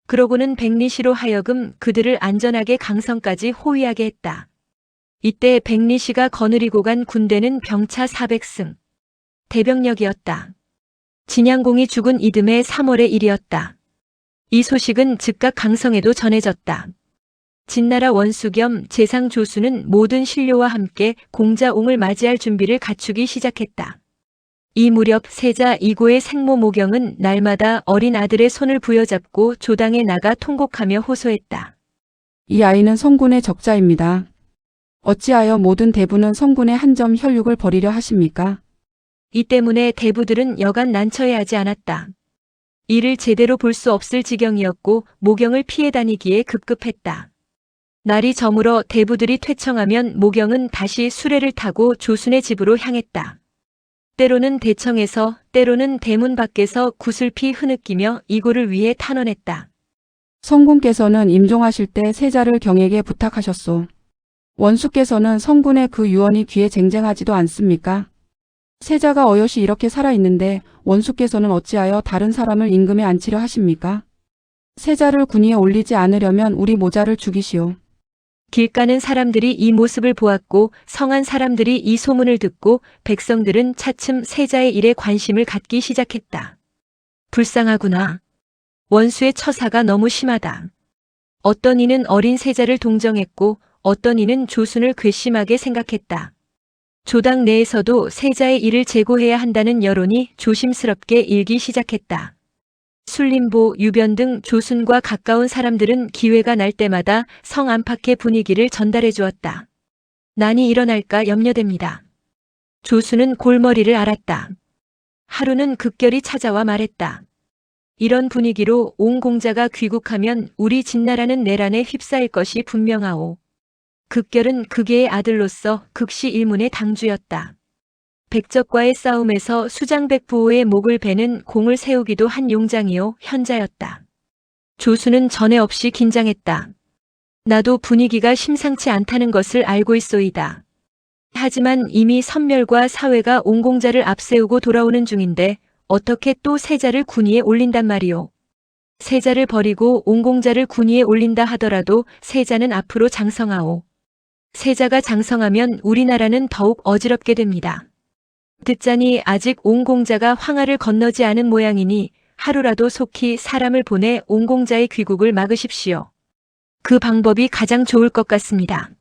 그러고는 백리 씨로 하여금 그들을 안전하게 강성까지 호위하게 했다. 이때 백리 씨가 거느리고 간 군대는 병차 400승. 대병력이었다. 진양공이 죽은 이듬해 3월의 일이었다. 이 소식은 즉각 강성에도 전해졌다. 진나라 원수 겸 재상 조수는 모든 신료와 함께 공자옹을 맞이할 준비를 갖추기 시작했다. 이 무렵 세자 이고의 생모 모경은 날마다 어린 아들의 손을 부여잡고 조당에 나가 통곡하며 호소했다. 이 아이는 성군의 적자입니다. 어찌하여 모든 대부는 성군의 한 점 혈육을 버리려 하십니까? 이 때문에 대부들은 여간 난처해하지 않았다. 이를 제대로 볼 수 없을 지경이었고 모경을 피해 다니기에 급급했다. 날이 저물어 대부들이 퇴청하면 모경은 다시 수레를 타고 조순의 집으로 향했다. 때로는 대청에서 때로는 대문 밖에서 구슬피 흐느끼며 이고를 위해 탄원했다. 성군께서는 임종하실 때 세자를 경에게 부탁하셨소. 원수께서는 성군의 그 유언이 귀에 쟁쟁하지도 않습니까? 세자가 어여시 이렇게 살아있는데 원수께서는 어찌하여 다른 사람을 임금에 앉히려 하십니까? 세자를 군위에 올리지 않으려면 우리 모자를 죽이시오. 길 가는 사람들이 이 모습을 보았고 성한 사람들이 이 소문을 듣고 백성들은 차츰 세자의 일에 관심을 갖기 시작했다. 불쌍하구나. 원수의 처사가 너무 심하다. 어떤 이는 어린 세자를 동정했고 어떤 이는 조순을 괘씸하게 생각했다. 조당 내에서도 세자의 일을 제고해야 한다는 여론이 조심스럽게 일기 시작했다. 순림보, 유변 등 조순과 가까운 사람들은 기회가 날 때마다 성 안팎의 분위기를 전달해 주었다. 난이 일어날까 염려됩니다. 조순은 골머리를 앓았다. 하루는 급결이 찾아와 말했다. 이런 분위기로 온 공자가 귀국하면 우리 진나라는 내란에 휩싸일 것이 분명하오. 급결은 극계의 아들로서 극시 일문의 당주였다. 백적과의 싸움에서 수장백부호의 목을 베는 공을 세우기도 한 용장이요 현자였다. 조수는 전에 없이 긴장했다. 나도 분위기가 심상치 않다는 것을 알고 있소이다. 하지만 이미 선멸과 사회가 옹공자를 앞세우고 돌아오는 중인데 어떻게 또 세자를 군위에 올린단 말이오. 세자를 버리고 옹공자를 군위에 올린다 하더라도 세자는 앞으로 장성하오. 세자가 장성하면 우리나라는 더욱 어지럽게 됩니다. 듣자니 아직 옹공자가 황하를 건너지 않은 모양이니 하루라도 속히 사람을 보내 옹공자의 귀국을 막으십시오. 그 방법이 가장 좋을 것 같습니다.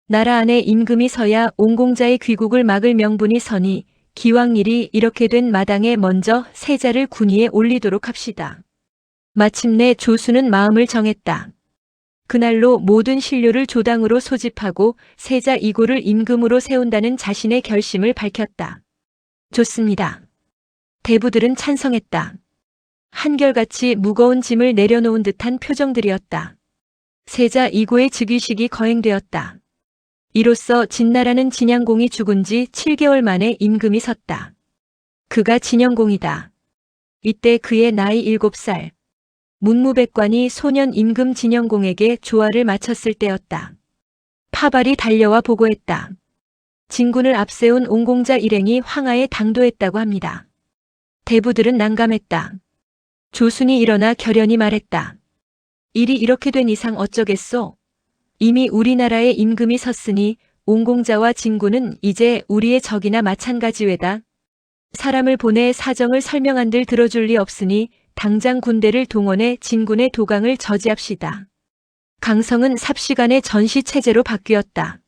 나라 안에 임금이 서야 옹공자의 귀국을 막을 명분이 서니 기왕 일이 이렇게 된 마당에 먼저 세자를 군위에 올리도록 합시다. 마침내 조수는 마음을 정했다. 그날로 모든 신료를 조당으로 소집하고 세자 이고를 임금으로 세운다는 자신의 결심을 밝혔다. 좋습니다. 대부들은 찬성했다. 한결같이 무거운 짐을 내려놓은 듯한 표정들이었다. 세자 이고의 즉위식이 거행되었다. 이로써 진나라는 진양공이 죽은 지 7개월 만에 임금이 섰다. 그가 진영공이다. 이때 그의 나이 7살. 문무백관이 소년 임금 진영공에게 조화를 마쳤을 때였다. 파발이 달려와 보고했다. 진군을 앞세운 옹공자 일행이 황하에 당도했다고 합니다. 대부들은 난감했다. 조순이 일어나 결연히 말했다. 일이 이렇게 된 이상 어쩌겠소? 이미 우리나라에 임금이 섰으니 옹공자와 진군은 이제 우리의 적이나 마찬가지외다. 사람을 보내 사정을 설명한들 들어줄 리 없으니 당장 군대를 동원해 진군의 도강을 저지합시다. 강성은 삽시간에 전시체제로 바뀌었다.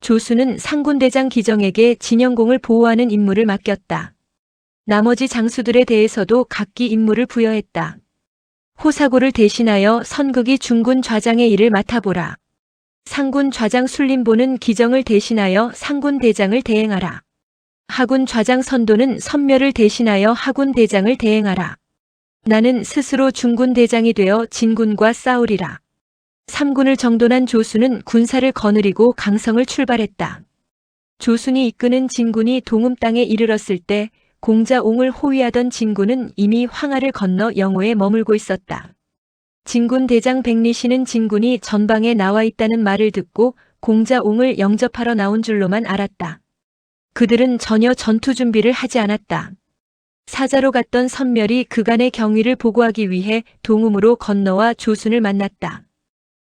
조수는 상군대장 기정에게 진영공을 보호하는 임무를 맡겼다. 나머지 장수들에 대해서도 각기 임무를 부여했다. 호사고를 대신하여 선극이 중군 좌장의 일을 맡아보라. 상군 좌장 순림보는 기정을 대신하여 상군 대장을 대행하라. 하군 좌장 선도는 선멸을 대신하여 하군 대장을 대행하라. 나는 스스로 중군 대장이 되어 진군과 싸우리라. 3군을 정돈한 조순은 군사를 거느리고 강성을 출발했다. 조순이 이끄는 진군이 동음 땅에 이르렀을 때 공자옹을 호위하던 진군은 이미 황하를 건너 영호에 머물고 있었다. 진군 대장 백리시는 진군이 전방에 나와 있다는 말을 듣고 공자옹을 영접하러 나온 줄로만 알았다. 그들은 전혀 전투 준비를 하지 않았다. 사자로 갔던 선멸이 그간의 경위를 보고하기 위해 동음으로 건너와 조순을 만났다.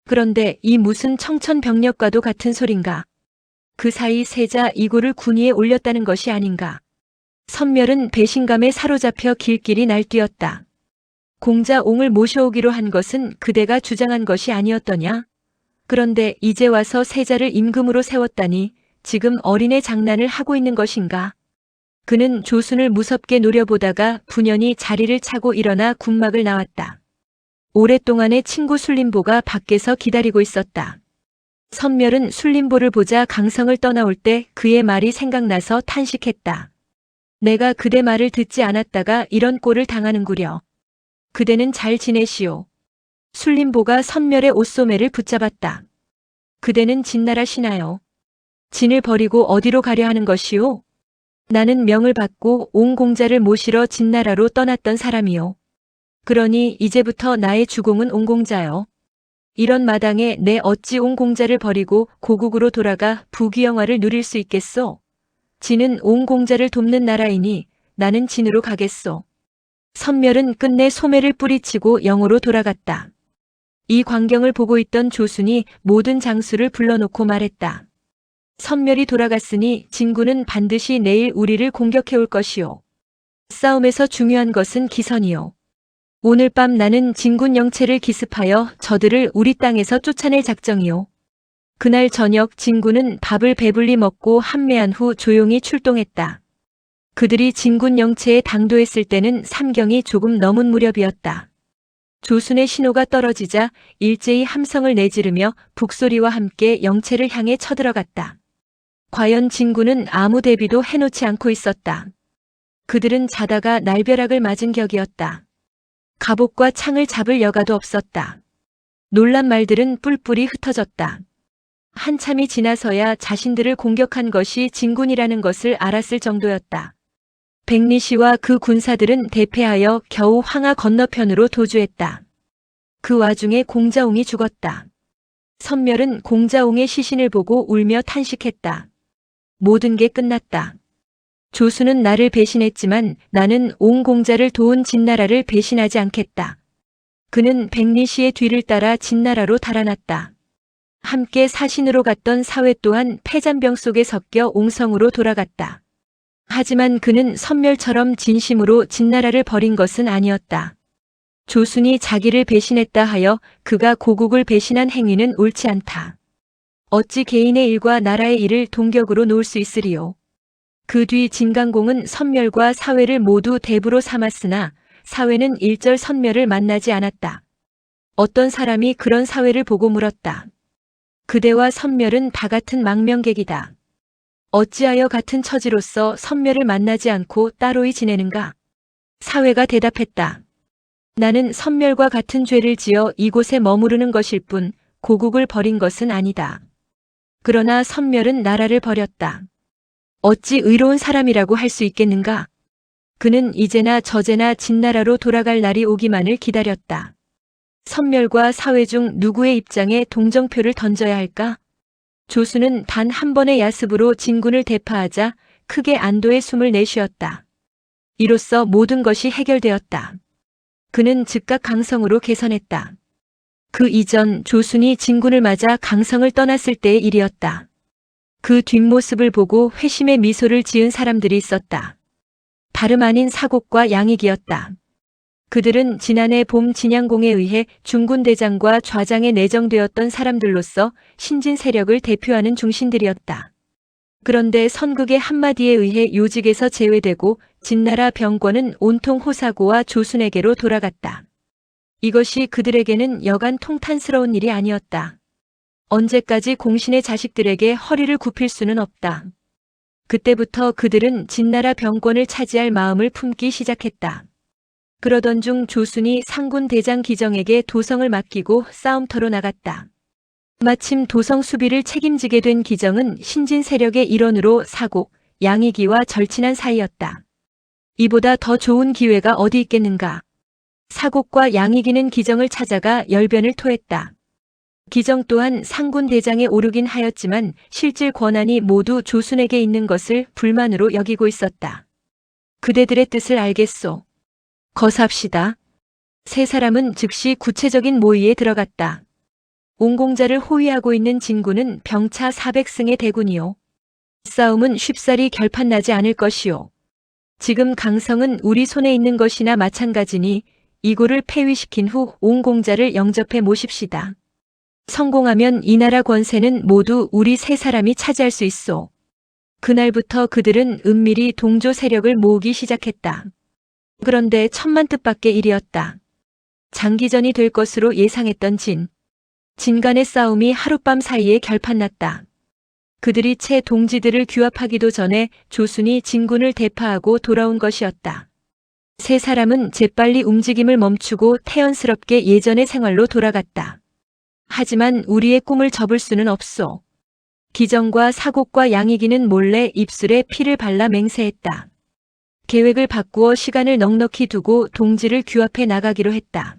그런데 이 무슨 청천벽력과도 같은 소린가? 그 사이 세자 이고를 군위에 올렸다는 것이 아닌가? 선멸은 배신감에 사로잡혀 길길이 날뛰었다. 공자옹을 모셔오기로 한 것은 그대가 주장한 것이 아니었더냐? 그런데 이제 와서 세자를 임금으로 세웠다니 지금 어린애 장난을 하고 있는 것인가? 그는 조순을 무섭게 노려보다가 분연히 자리를 차고 일어나 군막을 나왔다. 오랫동안의 친구 술림보가 밖에서 기다리고 있었다. 선멸은 술림보를 보자 강성을 떠나올 때 그의 말이 생각나서 탄식했다. 내가 그대 말을 듣지 않았다가 이런 꼴을 당하는구려. 그대는 잘 지내시오. 술림보가 선멸의 옷소매를 붙잡았다. 그대는 진나라시나요? 진을 버리고 어디로 가려 하는 것이오? 나는 명을 받고 온 공자를 모시러 진나라로 떠났던 사람이오. 그러니 이제부터 나의 주공은 옹공자요. 이런 마당에 내 어찌 옹공자를 버리고 고국으로 돌아가 부귀영화를 누릴 수 있겠소? 진은 옹공자를 돕는 나라이니 나는 진으로 가겠소. 선멸은 끝내 소매를 뿌리치고 영으로 돌아갔다. 이 광경을 보고 있던 조순이 모든 장수를 불러놓고 말했다. 선멸이 돌아갔으니 진군은 반드시 내일 우리를 공격해올 것이오. 싸움에서 중요한 것은 기선이오. 오늘 밤 나는 진군 영체를 기습하여 저들을 우리 땅에서 쫓아낼 작정이오. 그날 저녁 진군은 밥을 배불리 먹고 함매한 후 조용히 출동했다. 그들이 진군 영체에 당도했을 때는 삼경이 조금 넘은 무렵이었다. 조순의 신호가 떨어지자 일제히 함성을 내지르며 북소리와 함께 영체를 향해 쳐들어갔다. 과연 진군은 아무 대비도 해놓지 않고 있었다. 그들은 자다가 날벼락을 맞은 격이었다. 갑옷과 창을 잡을 여가도 없었다. 놀란 말들은 뿔뿔이 흩어졌다. 한참이 지나서야 자신들을 공격한 것이 진군이라는 것을 알았을 정도였다. 백리씨와 그 군사들은 대패하여 겨우 황하 건너편으로 도주했다. 그 와중에 공자옹이 죽었다. 선멸은 공자옹의 시신을 보고 울며 탄식했다. 모든 게 끝났다. 조수는 나를 배신했지만 나는 옹공자를 도운 진나라를 배신하지 않겠다. 그는 백리씨의 뒤를 따라 진나라로 달아났다. 함께 사신으로 갔던 사회 또한 패잔병 속에 섞여 옹성으로 돌아갔다. 하지만 그는 선멸처럼 진심으로 진나라를 버린 것은 아니었다. 조순이 자기를 배신했다 하여 그가 고국을 배신한 행위는 옳지 않다. 어찌 개인의 일과 나라의 일을 동격으로 놓을 수 있으리요. 그 뒤 진강공은 선멸과 사회를 모두 대부로 삼았으나 사회는 일절 선멸을 만나지 않았다. 어떤 사람이 그런 사회를 보고 물었다. 그대와 선멸은 다 같은 망명객이다. 어찌하여 같은 처지로서 선멸을 만나지 않고 따로이 지내는가? 사회가 대답했다. 나는 선멸과 같은 죄를 지어 이곳에 머무르는 것일 뿐 고국을 버린 것은 아니다. 그러나 선멸은 나라를 버렸다. 어찌 의로운 사람이라고 할 수 있겠는가? 그는 이제나 저제나 진나라로 돌아갈 날이 오기만을 기다렸다. 선멸과 사회 중 누구의 입장에 동정표를 던져야 할까? 조수는 단 한 번의 야습으로 진군을 대파하자 크게 안도의 숨을 내쉬었다. 이로써 모든 것이 해결되었다. 그는 즉각 강성으로 개선했다. 그 이전 조순이 진군을 맞아 강성을 떠났을 때의 일이었다. 그 뒷모습을 보고 회심의 미소를 지은 사람들이 있었다. 다름 아닌 사곡과 양익이었다. 그들은 지난해 봄 진양공에 의해 중군 대장과 좌장에 내정되었던 사람들로서 신진 세력을 대표하는 중신들이었다. 그런데 선극의 한마디에 의해 요직에서 제외되고 진나라 병권은 온통 호사고와 조순에게로 돌아갔다. 이것이 그들에게는 여간 통탄스러운 일이 아니었다. 언제까지 공신의 자식들에게 허리를 굽힐 수는 없다. 그때부터 그들은 진나라 병권을 차지할 마음을 품기 시작했다. 그러던 중 조순이 상군 대장 기정에게 도성을 맡기고 싸움터로 나갔다. 마침 도성 수비를 책임지게 된 기정은 신진 세력의 일원으로 사곡, 양익이와 절친한 사이였다. 이보다 더 좋은 기회가 어디 있겠는가. 사곡과 양익이는 기정을 찾아가 열변을 토했다. 기정 또한 상군 대장에 오르긴 하였지만 실질 권한이 모두 조순에게 있는 것을 불만으로 여기고 있었다. 그대들의 뜻을 알겠소. 거사합시다. 세 사람은 즉시 구체적인 모의에 들어갔다. 옹공자를 호위하고 있는 진군은 병차 400승의 대군이요. 싸움은 쉽사리 결판나지 않을 것이요. 지금 강성은 우리 손에 있는 것이나 마찬가지니 이고를 폐위시킨 후 옹공자를 영접해 모십시다. 성공하면 이 나라 권세는 모두 우리 세 사람이 차지할 수 있소. 그날부터 그들은 은밀히 동조 세력을 모으기 시작했다. 그런데 천만 뜻밖의 일이었다. 장기전이 될 것으로 예상했던 진 간의 싸움이 하룻밤 사이에 결판났다. 그들이 채 동지들을 규합하기도 전에 조순이 진군을 대파하고 돌아온 것이었다. 세 사람은 재빨리 움직임을 멈추고 태연스럽게 예전의 생활로 돌아갔다. 하지만 우리의 꿈을 접을 수는 없소. 기정과 사곡과 양이기는 몰래 입술에 피를 발라 맹세했다. 계획을 바꾸어 시간을 넉넉히 두고 동지를 규합해 나가기로 했다.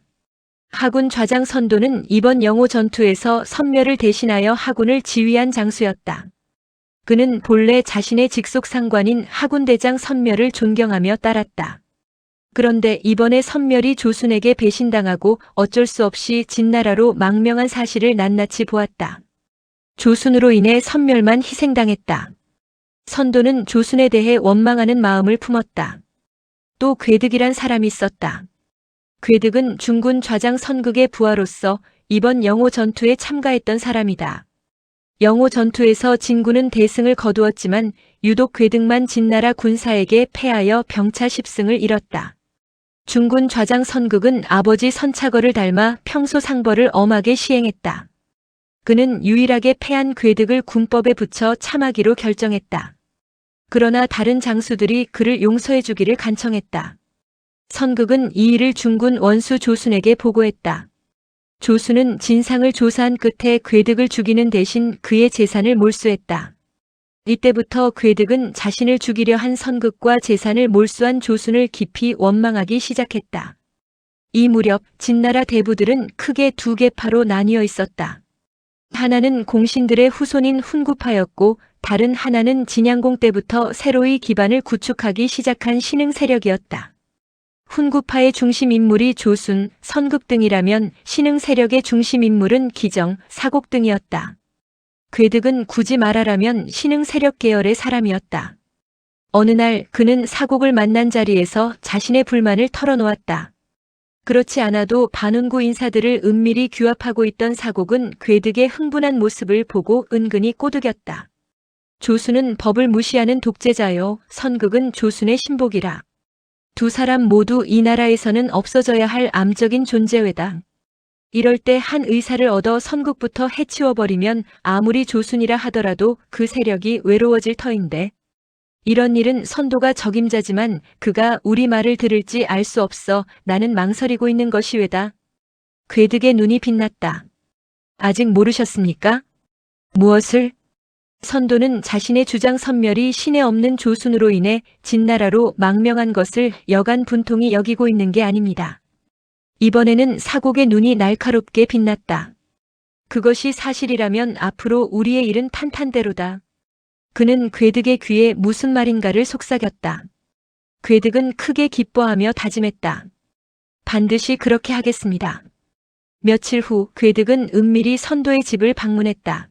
하군 좌장 선도는 이번 영호 전투에서 선멸을 대신하여 하군을 지휘한 장수였다. 그는 본래 자신의 직속 상관인 하군 대장 선멸을 존경하며 따랐다. 그런데 이번에 선멸이 조순에게 배신당하고 어쩔 수 없이 진나라로 망명한 사실을 낱낱이 보았다. 조순으로 인해 선멸만 희생당했다. 선도는 조순에 대해 원망하는 마음을 품었다. 또 괴득이란 사람이 있었다. 괴득은 중군 좌장 선극의 부하로서 이번 영호 전투에 참가했던 사람이다. 영호 전투에서 진군은 대승을 거두었지만 유독 괴득만 진나라 군사에게 패하여 병차 10승을 잃었다. 중군 좌장 선극은 아버지 선차거를 닮아 평소 상벌을 엄하게 시행했다. 그는 유일하게 패한 괴득을 군법에 붙여 참하기로 결정했다. 그러나 다른 장수들이 그를 용서해 주기를 간청했다. 선극은 이 일을 중군 원수 조순에게 보고했다. 조순은 진상을 조사한 끝에 괴득을 죽이는 대신 그의 재산을 몰수했다. 이때부터 괴득은 자신을 죽이려 한 선극과 재산을 몰수한 조순을 깊이 원망하기 시작했다. 이 무렵 진나라 대부들은 크게 두 계파로 나뉘어 있었다. 하나는 공신들의 후손인 훈구파였고 다른 하나는 진양공 때부터 새로이 기반을 구축하기 시작한 신흥 세력이었다. 훈구파의 중심 인물이 조순, 선극 등이라면 신흥 세력의 중심 인물은 기정, 사곡 등이었다. 괴득은 굳이 말하라면 신흥 세력 계열의 사람이었다. 어느 날 그는 사곡을 만난 자리에서 자신의 불만을 털어놓았다. 그렇지 않아도 반운구 인사들을 은밀히 규합하고 있던 사곡은 괴득의 흥분한 모습을 보고 은근히 꼬드겼다. 조순은 법을 무시하는 독재자요, 선극은 조순의 신복이라. 두 사람 모두 이 나라에서는 없어져야 할 암적인 존재외다. 이럴 때 한 의사를 얻어 선극부터 해치워버리면 아무리 조순이라 하더라도 그 세력이 외로워질 터인데. 이런 일은 선도가 적임자지만 그가 우리 말을 들을지 알 수 없어 나는 망설이고 있는 것이 왜다. 괴득의 눈이 빛났다. 아직 모르셨습니까? 무엇을? 선도는 자신의 주장 선멸이 신에 없는 조순으로 인해 진나라로 망명한 것을 여간 분통히 여기고 있는 게 아닙니다. 이번에는 사곡의 눈이 날카롭게 빛났다. 그것이 사실이라면 앞으로 우리의 일은 탄탄대로다. 그는 괴득의 귀에 무슨 말인가를 속삭였다. 괴득은 크게 기뻐하며 다짐했다. 반드시 그렇게 하겠습니다. 며칠 후 괴득은 은밀히 선도의 집을 방문했다.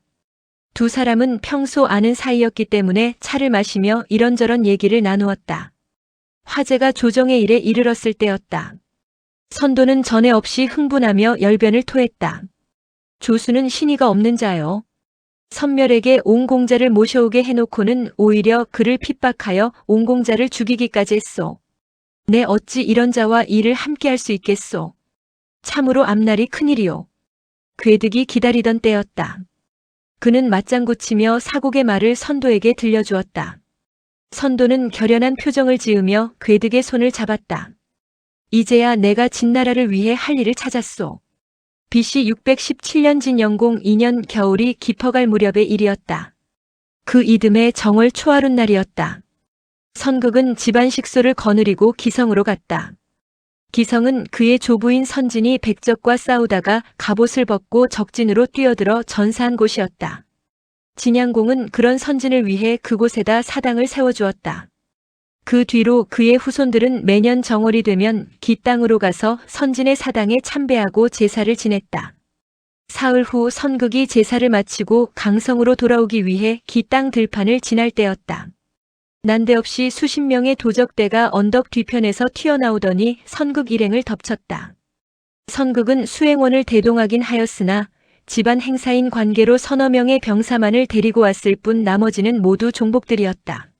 두 사람은 평소 아는 사이였기 때문에 차를 마시며 이런저런 얘기를 나누었다. 화제가 조정의 일에 이르렀을 때였다. 선도는 전에 없이 흥분하며 열변을 토했다. 조수는 신의가 없는 자요. 선멸에게 옹공자를 모셔오게 해놓고는 오히려 그를 핍박하여 옹공자를 죽이기까지 했소. 내 어찌 이런 자와 일을 함께할 수 있겠소. 참으로 앞날이 큰일이오. 괴득이 기다리던 때였다. 그는 맞장구 치며 사곡의 말을 선도에게 들려주었다. 선도는 결연한 표정을 지으며 괴득의 손을 잡았다. 이제야 내가 진나라를 위해 할 일을 찾았소. BC 617년 진영공 2년 겨울이 깊어갈 무렵의 일이었다. 그 이듬해 정월 초하룻날이었다. 선극은 집안 식소를 거느리고 기성으로 갔다. 기성은 그의 조부인 선진이 백적과 싸우다가 갑옷을 벗고 적진으로 뛰어들어 전사한 곳이었다. 진양공은 그런 선진을 위해 그곳에다 사당을 세워주었다. 그 뒤로 그의 후손들은 매년 정월이 되면 기 땅으로 가서 선진의 사당에 참배하고 제사를 지냈다. 사흘 후 선극이 제사를 마치고 강성으로 돌아오기 위해 기 땅 들판을 지날 때였다. 난데없이 수십 명의 도적대가 언덕 뒤편에서 튀어나오더니 선극 일행을 덮쳤다. 선극은 수행원을 대동하긴 하였으나 집안 행사인 관계로 서너 명의 병사만을 데리고 왔을 뿐 나머지는 모두 종복들이었다.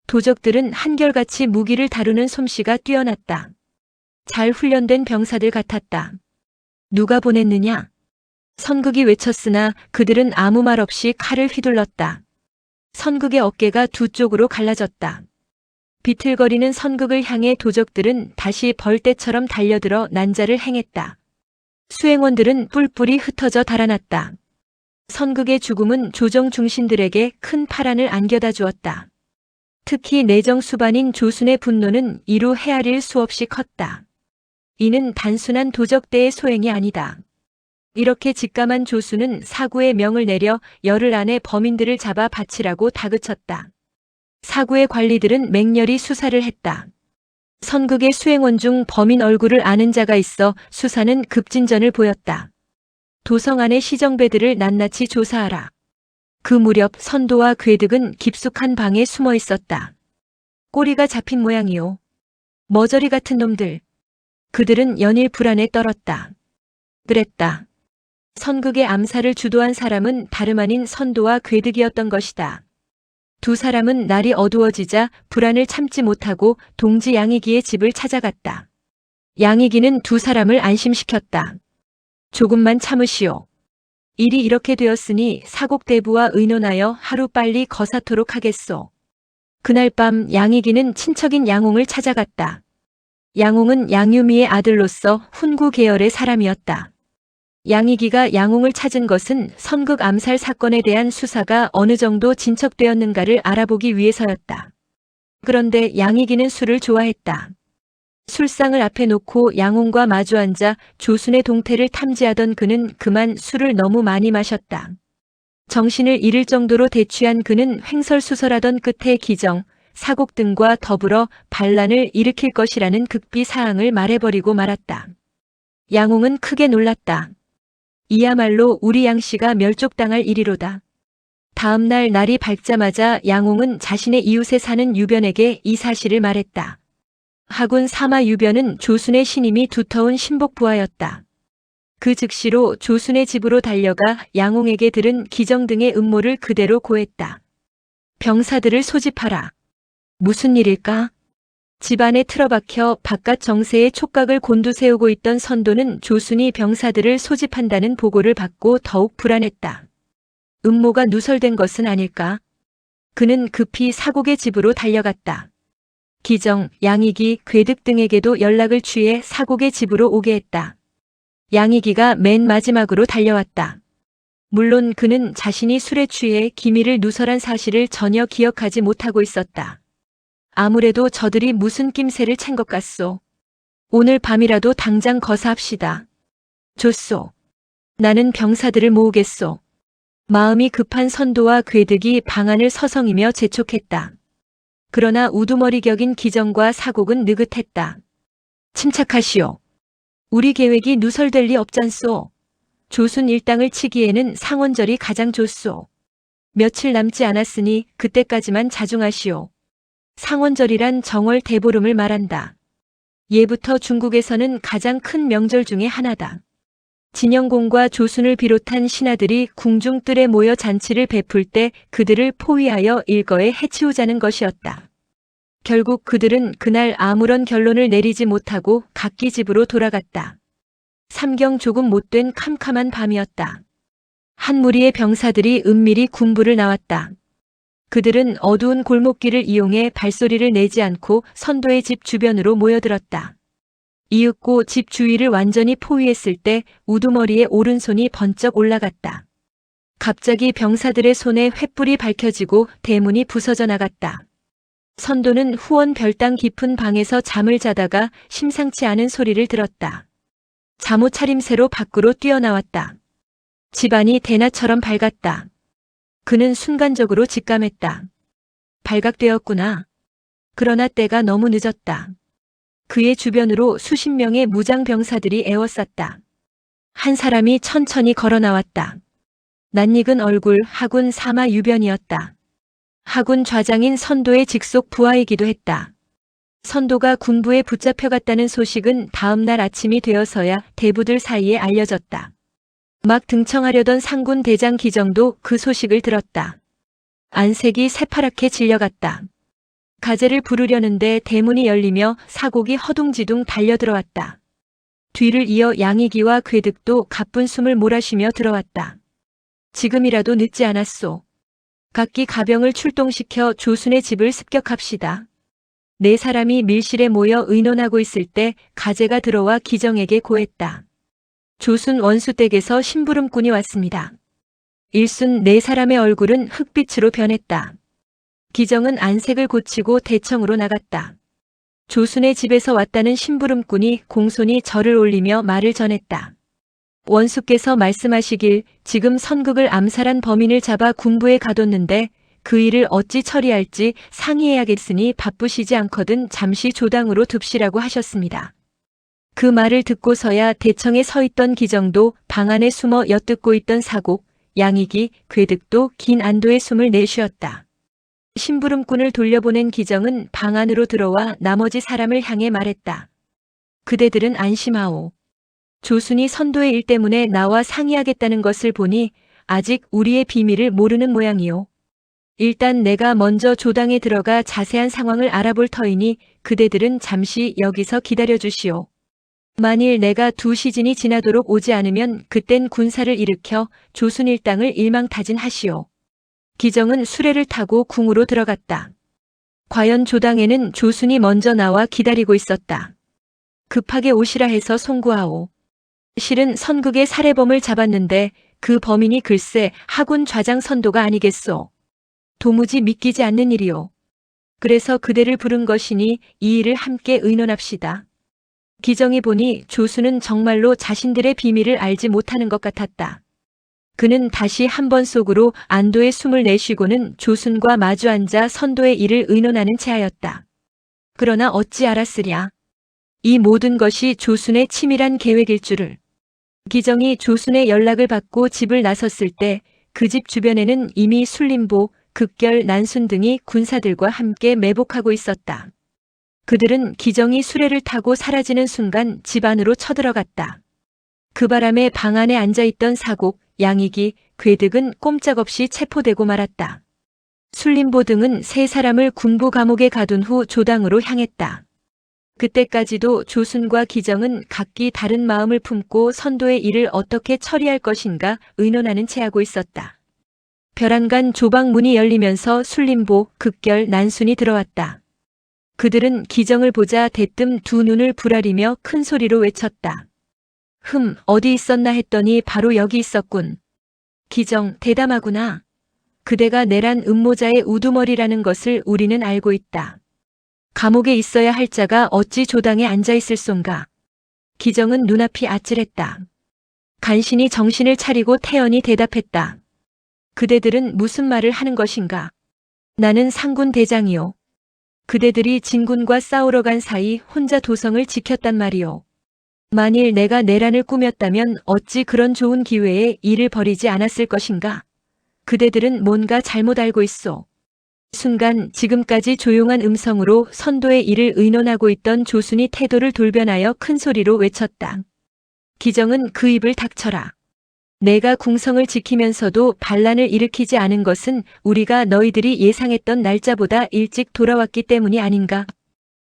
도적들은 한결같이 무기를 다루는 솜씨가 뛰어났다. 잘 훈련된 병사들 같았다. 누가 보냈느냐? 선극이 외쳤으나 그들은 아무 말 없이 칼을 휘둘렀다. 선극의 어깨가 두 쪽으로 갈라졌다. 비틀거리는 선극을 향해 도적들은 다시 벌떼처럼 달려들어 난자를 행했다. 수행원들은 뿔뿔이 흩어져 달아났다. 선극의 죽음은 조정 중신들에게 큰 파란을 안겨다 주었다. 특히 내정 수반인 조순의 분노는 이루 헤아릴 수 없이 컸다. 이는 단순한 도적대의 소행이 아니다. 이렇게 직감한 조순은 사구의 명을 내려 열흘 안에 범인들을 잡아 바치라고 다그쳤다. 사구의 관리들은 맹렬히 수사를 했다. 선극의 수행원 중 범인 얼굴을 아는 자가 있어 수사는 급진전을 보였다. 도성 안의 시정배들을 낱낱이 조사하라. 그 무렵 선도와 궤득은 깊숙한 방에 숨어 있었다. 꼬리가 잡힌 모양이요. 머저리 같은 놈들. 그들은 연일 불안에 떨었다. 그랬다. 선극의 암살을 주도한 사람은 다름 아닌 선도와 궤득이었던 것이다. 두 사람은 날이 어두워지자 불안을 참지 못하고 동지 양이기의 집을 찾아갔다. 양이기는 두 사람을 안심시켰다. 조금만 참으시오. 일이 이렇게 되었으니 사곡대부와 의논하여 하루빨리 거사토록 하겠소. 그날 밤 양이기는 친척인 양홍을 찾아갔다. 양홍은 양유미의 아들로서 훈구 계열의 사람이었다. 양이기가 양홍을 찾은 것은 선극 암살 사건에 대한 수사가 어느 정도 진척되었는가를 알아보기 위해서였다. 그런데 양이기는 술을 좋아했다. 술상을 앞에 놓고 양홍과 마주 앉아 조순의 동태를 탐지하던 그는 그만 술을 너무 많이 마셨다. 정신을 잃을 정도로 대취한 그는 횡설수설하던 끝에 기정, 사곡 등과 더불어 반란을 일으킬 것이라는 극비 사항을 말해버리고 말았다. 양홍은 크게 놀랐다. 이야말로 우리 양씨가 멸족당할 일이로다. 다음 날 날이 밝자마자 양홍은 자신의 이웃에 사는 유변에게 이 사실을 말했다. 하군 사마 유변은 조순의 신임이 두터운 신복부하였다. 그 즉시로 조순의 집으로 달려가 양홍에게 들은 기정 등의 음모를 그대로 고했다. 병사들을 소집하라. 무슨 일일까? 집안에 틀어박혀 바깥 정세에 촉각을 곤두세우고 있던 선도는 조순이 병사들을 소집한다는 보고를 받고 더욱 불안했다. 음모가 누설된 것은 아닐까? 그는 급히 사곡의 집으로 달려갔다. 기정, 양이기, 궤득 등에게도 연락을 취해 사곡의 집으로 오게 했다. 양이기가 맨 마지막으로 달려왔다. 물론 그는 자신이 술에 취해 기밀을 누설한 사실을 전혀 기억하지 못하고 있었다. 아무래도 저들이 무슨 낌새를 챈 것 같소. 오늘 밤이라도 당장 거사합시다. 좋소. 나는 병사들을 모으겠소. 마음이 급한 선도와 궤득이 방안을 서성이며 재촉했다. 그러나 우두머리 격인 기정과 사곡은 느긋했다. 침착하시오. 우리 계획이 누설될 리 없잖소. 조순 일당을 치기에는 상원절이 가장 좋소. 며칠 남지 않았으니 그때까지만 자중하시오. 상원절이란 정월 대보름을 말한다. 예부터 중국에서는 가장 큰 명절 중에 하나다. 진영공과 조순을 비롯한 신하들이 궁중 뜰에 모여 잔치를 베풀 때 그들을 포위하여 일거에 해치우자는 것이었다. 결국 그들은 그날 아무런 결론을 내리지 못하고 각기 집으로 돌아갔다. 삼경 조금 못된 캄캄한 밤이었다. 한 무리의 병사들이 은밀히 군부를 나왔다. 그들은 어두운 골목길을 이용해 발소리를 내지 않고 선도의 집 주변으로 모여들었다. 이윽고 집 주위를 완전히 포위했을 때 우두머리의 오른손이 번쩍 올라갔다. 갑자기 병사들의 손에 횃불이 밝혀지고 대문이 부서져 나갔다. 선도는 후원 별당 깊은 방에서 잠을 자다가 심상치 않은 소리를 들었다. 잠옷 차림새로 밖으로 뛰어나왔다. 집안이 대낮처럼 밝았다. 그는 순간적으로 직감했다. 발각되었구나. 그러나 때가 너무 늦었다. 그의 주변으로 수십 명의 무장 병사들이 에워쌌다. 한 사람이 천천히 걸어 나왔다. 낯익은 얼굴 하군 사마 유변이었다. 하군 좌장인 선도의 직속 부하이기도 했다. 선도가 군부에 붙잡혀갔다는 소식은 다음 날 아침이 되어서야 대부들 사이에 알려졌다. 막 등청하려던 상군 대장 기정도 그 소식을 들었다. 안색이 새파랗게 질려갔다. 가재를 부르려는데 대문이 열리며 사곡이 허둥지둥 달려들어왔다. 뒤를 이어 양이기와 궤득도 가쁜 숨을 몰아쉬며 들어왔다. 지금이라도 늦지 않았소. 각기 가병을 출동시켜 조순의 집을 습격합시다. 네 사람이 밀실에 모여 의논하고 있을 때 가재가 들어와 기정에게 고했다. 조순 원수댁에서 심부름꾼이 왔습니다. 일순 네 사람의 얼굴은 흑빛으로 변했다. 기정은 안색을 고치고 대청으로 나갔다. 조순의 집에서 왔다는 심부름꾼이 공손히 절을 올리며 말을 전했다. 원수께서 말씀하시길 지금 선극을 암살한 범인을 잡아 군부에 가뒀는데 그 일을 어찌 처리할지 상의해야겠으니 바쁘시지 않거든 잠시 조당으로 둡시라고 하셨습니다. 그 말을 듣고서야 대청에 서 있던 기정도 방 안에 숨어 엿듣고 있던 사곡, 양이기, 궤득도 긴 안도의 숨을 내쉬었다. 심부름꾼을 돌려보낸 기정은 방 안으로 들어와 나머지 사람을 향해 말했다. 그대들은 안심하오. 조순이 선도의 일 때문에 나와 상의하겠다는 것을 보니 아직 우리의 비밀을 모르는 모양이오. 일단 내가 먼저 조당에 들어가 자세한 상황을 알아볼 터이니 그대들은 잠시 여기서 기다려주시오. 만일 내가 2시즌이 지나도록 오지 않으면 그땐 군사를 일으켜 조순 일당을 일망타진하시오. 기정은 수레를 타고 궁으로 들어갔다. 과연 조당에는 조순이 먼저 나와 기다리고 있었다. 급하게 오시라 해서 송구하오. 실은 선국의 살해범을 잡았는데 그 범인이 글쎄 하군 좌장 선도가 아니겠소. 도무지 믿기지 않는 일이오. 그래서 그대를 부른 것이니 이 일을 함께 의논합시다. 기정이 보니 조수는 정말로 자신들의 비밀을 알지 못하는 것 같았다. 그는 다시 한 번 속으로 안도의 숨을 내쉬고는 조순과 마주 앉아 선도의 일을 의논하는 체하였다. 그러나 어찌 알았으랴. 이 모든 것이 조순의 치밀한 계획일 줄을. 기정이 조순의 연락을 받고 집을 나섰을 때 그 집 주변에는 이미 술림보, 극결, 난순 등이 군사들과 함께 매복하고 있었다. 그들은 기정이 수레를 타고 사라지는 순간 집 안으로 쳐들어갔다. 그 바람에 방 안에 앉아있던 사곡, 양이기, 궤득은 꼼짝없이 체포되고 말았다. 술림보 등은 세 사람을 군부 감옥에 가둔 후 조당으로 향했다. 그때까지도 조순과 기정은 각기 다른 마음을 품고 선도의 일을 어떻게 처리할 것인가 의논하는 체하고 있었다. 벼랑간 조방 문이 열리면서 술림보, 극결, 난순이 들어왔다. 그들은 기정을 보자 대뜸 두 눈을 부라리며 큰 소리로 외쳤다. 어디 있었나 했더니 바로 여기 있었군. 기정, 대담하구나. 그대가 내란 음모자의 우두머리라는 것을 우리는 알고 있다. 감옥에 있어야 할 자가 어찌 조당에 앉아있을 쏜가. 기정은 눈앞이 아찔했다. 간신히 정신을 차리고 태연히 대답했다. 그대들은 무슨 말을 하는 것인가? 나는 상군 대장이요. 그대들이 진군과 싸우러 간 사이 혼자 도성을 지켰단 말이오. 만일 내가 내란을 꾸몄다면 어찌 그런 좋은 기회에 일을 벌이지 않았을 것인가? 그대들은 뭔가 잘못 알고 있소. 순간 지금까지 조용한 음성으로 선도의 일을 의논하고 있던 조순이 태도를 돌변하여 큰 소리로 외쳤다. 기정은 그 입을 닥쳐라. 내가 궁성을 지키면서도 반란을 일으키지 않은 것은 우리가 너희들이 예상했던 날짜보다 일찍 돌아왔기 때문이 아닌가?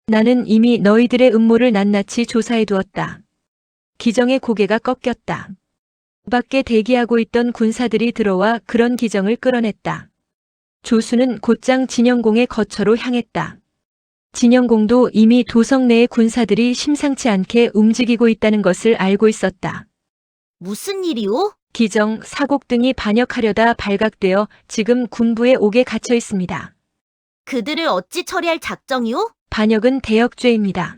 나는 이미 너희들의 음모를 낱낱이 조사해 두었다. 기정의 고개가 꺾였다. 밖에 대기하고 있던 군사들이 들어와 그런 기정을 끌어냈다. 조수는 곧장 진영공의 거처로 향했다. 진영공도 이미 도성 내의 군사들이 심상치 않게 움직이고 있다는 것을 알고 있었다. 무슨 일이오? 기정, 사곡 등이 반역하려다 발각되어 지금 군부에 옥에 갇혀 있습니다. 그들을 어찌 처리할 작정이오? 반역은 대역죄입니다.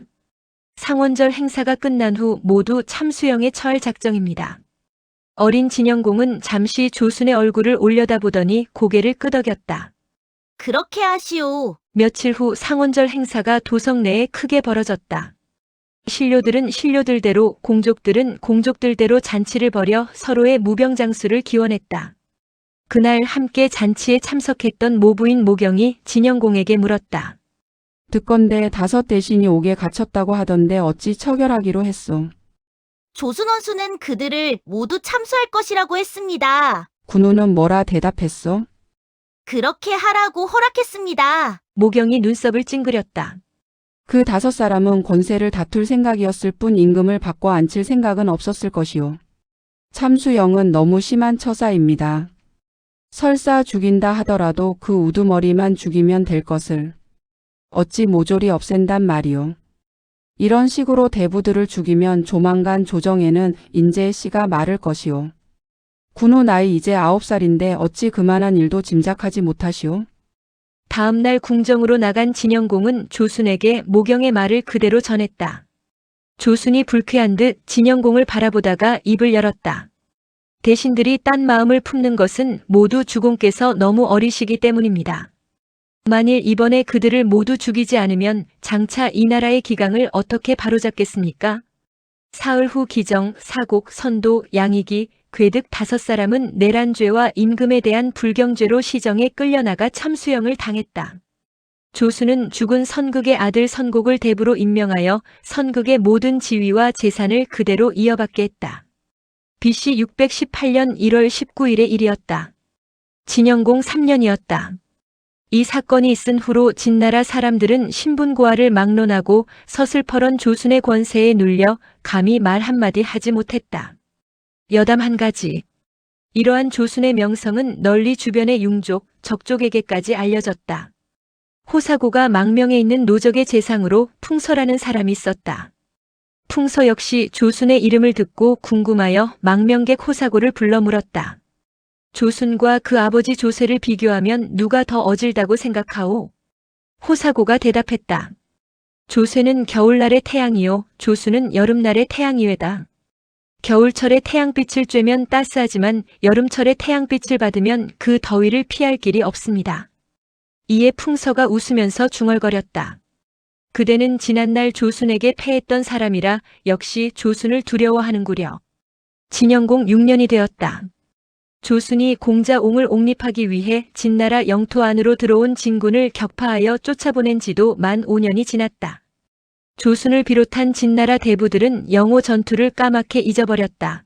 상원절 행사가 끝난 후 모두 참수형에 처할 작정입니다. 어린 진영공은 잠시 조순의 얼굴을 올려다보더니 고개를 끄덕였다. 그렇게 하시오. 며칠 후 상원절 행사가 도성 내에 크게 벌어졌다. 신료들은 신료들대로, 공족들은 공족들대로 잔치를 벌여 서로의 무병장수를 기원했다. 그날 함께 잔치에 참석했던 모부인 모경이 진영공에게 물었다. 듣건대 5 대신이 옥에 갇혔다고 하던데 어찌 처결하기로 했소. 조순원수는 그들을 모두 참수할 것이라고 했습니다. 군우는 뭐라 대답했소? 그렇게 하라고 허락했습니다. 모경이 눈썹을 찡그렸다. 그 5사람은 권세를 다툴 생각이었을 뿐 임금을 바꿔 앉힐 생각은 없었을 것이요. 참수영은 너무 심한 처사입니다. 설사 죽인다 하더라도 그 우두머리만 죽이면 될 것을 어찌 모조리 없앤단 말이요. 이런 식으로 대부들을 죽이면 조만간 조정에는 인재의 씨가 마를 것이요. 군우 나이 이제 9살인데 어찌 그만한 일도 짐작하지 못하시오? 다음 날 궁정으로 나간 진영공은 조순에게 모경의 말을 그대로 전했다. 조순이 불쾌한 듯 진영공을 바라보다가 입을 열었다. 대신들이 딴 마음을 품는 것은 모두 주공께서 너무 어리시기 때문입니다. 만일 이번에 그들을 모두 죽이지 않으면 장차 이 나라의 기강을 어떻게 바로잡겠습니까? 사흘 후 기정, 사곡, 선도, 양익이, 괴득 5사람은 내란죄와 임금에 대한 불경죄로 시정에 끌려나가 참수형을 당했다. 조수는 죽은 선극의 아들 선곡을 대부로 임명하여 선극의 모든 지위와 재산을 그대로 이어받게 했다. BC 618년 1월 19일의 일이었다. 진영공 3년이었다. 이 사건이 있은 후로 진나라 사람들은 신분고하를 막론하고 서슬퍼런 조순의 권세에 눌려 감히 말 한마디 하지 못했다. 여담 한 가지. 이러한 조순의 명성은 널리 주변의 융족, 적족에게까지 알려졌다. 호사고가 망명에 있는 노적의 재상으로 풍서라는 사람이 있었다. 풍서 역시 조순의 이름을 듣고 궁금하여 망명객 호사고를 불러 물었다. 조순과 그 아버지 조세를 비교하면 누가 더 어질다고 생각하오? 호사고가 대답했다. 조세는 겨울날의 태양이요, 조순은 여름날의 태양이외다. 겨울철에 태양빛을 쬐면 따스하지만 여름철에 태양빛을 받으면 그 더위를 피할 길이 없습니다. 이에 풍서가 웃으면서 중얼거렸다. 그대는 지난날 조순에게 패했던 사람이라 역시 조순을 두려워하는구려. 진영공 6년이 되었다. 조순이 공자옹을 옹립하기 위해 진나라 영토 안으로 들어온 진군을 격파하여 쫓아보낸 지도 만 5년이 지났다. 조순을 비롯한 진나라 대부들은 영호 전투를 까맣게 잊어버렸다.